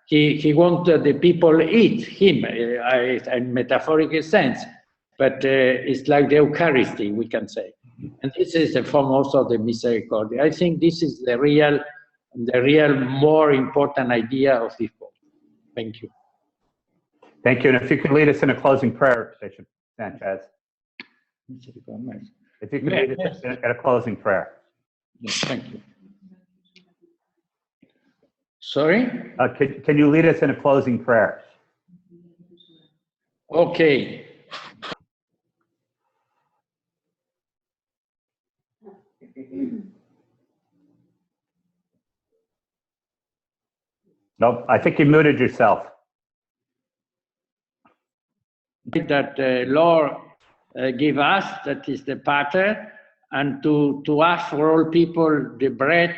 he wanted the people eat him in metaphorical sense, but it's like the Eucharisty, we can say. And this is the form also of the misericordia. I think this is the real more important idea of this book. Thank you. Thank you. And if you could lead us in a closing prayer, Bishop Sanchez. If you could lead us in a closing prayer. Yes, thank you. Sorry? Can you lead us in a closing prayer? Okay. Nope, I think you muted yourself. That Lord give us, that is the Pater, and to ask for all people the bread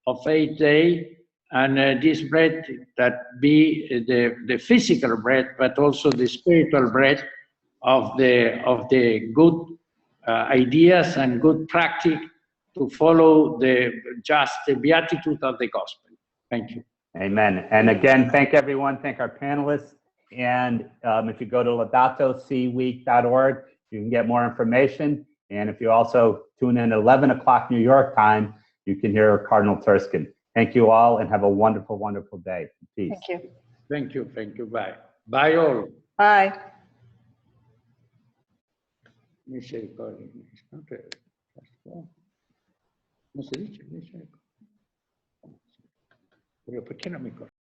of 8 days, and this bread that be the physical bread, but also the spiritual bread of the good ideas and good practice to follow the beatitude of the gospel. Thank you. Amen. And again, thank everyone. Thank our panelists. And if you go to laudatosiweek.org, you can get more information. And if you also tune in at 11 o'clock New York time, you can hear Cardinal Turskin. Thank you all, and have a wonderful, wonderful day. Peace. Thank you. Thank you. Thank you. Bye. Bye all. Bye. Misericordia. No se dice misericordia. Pero ¿por qué no me corta?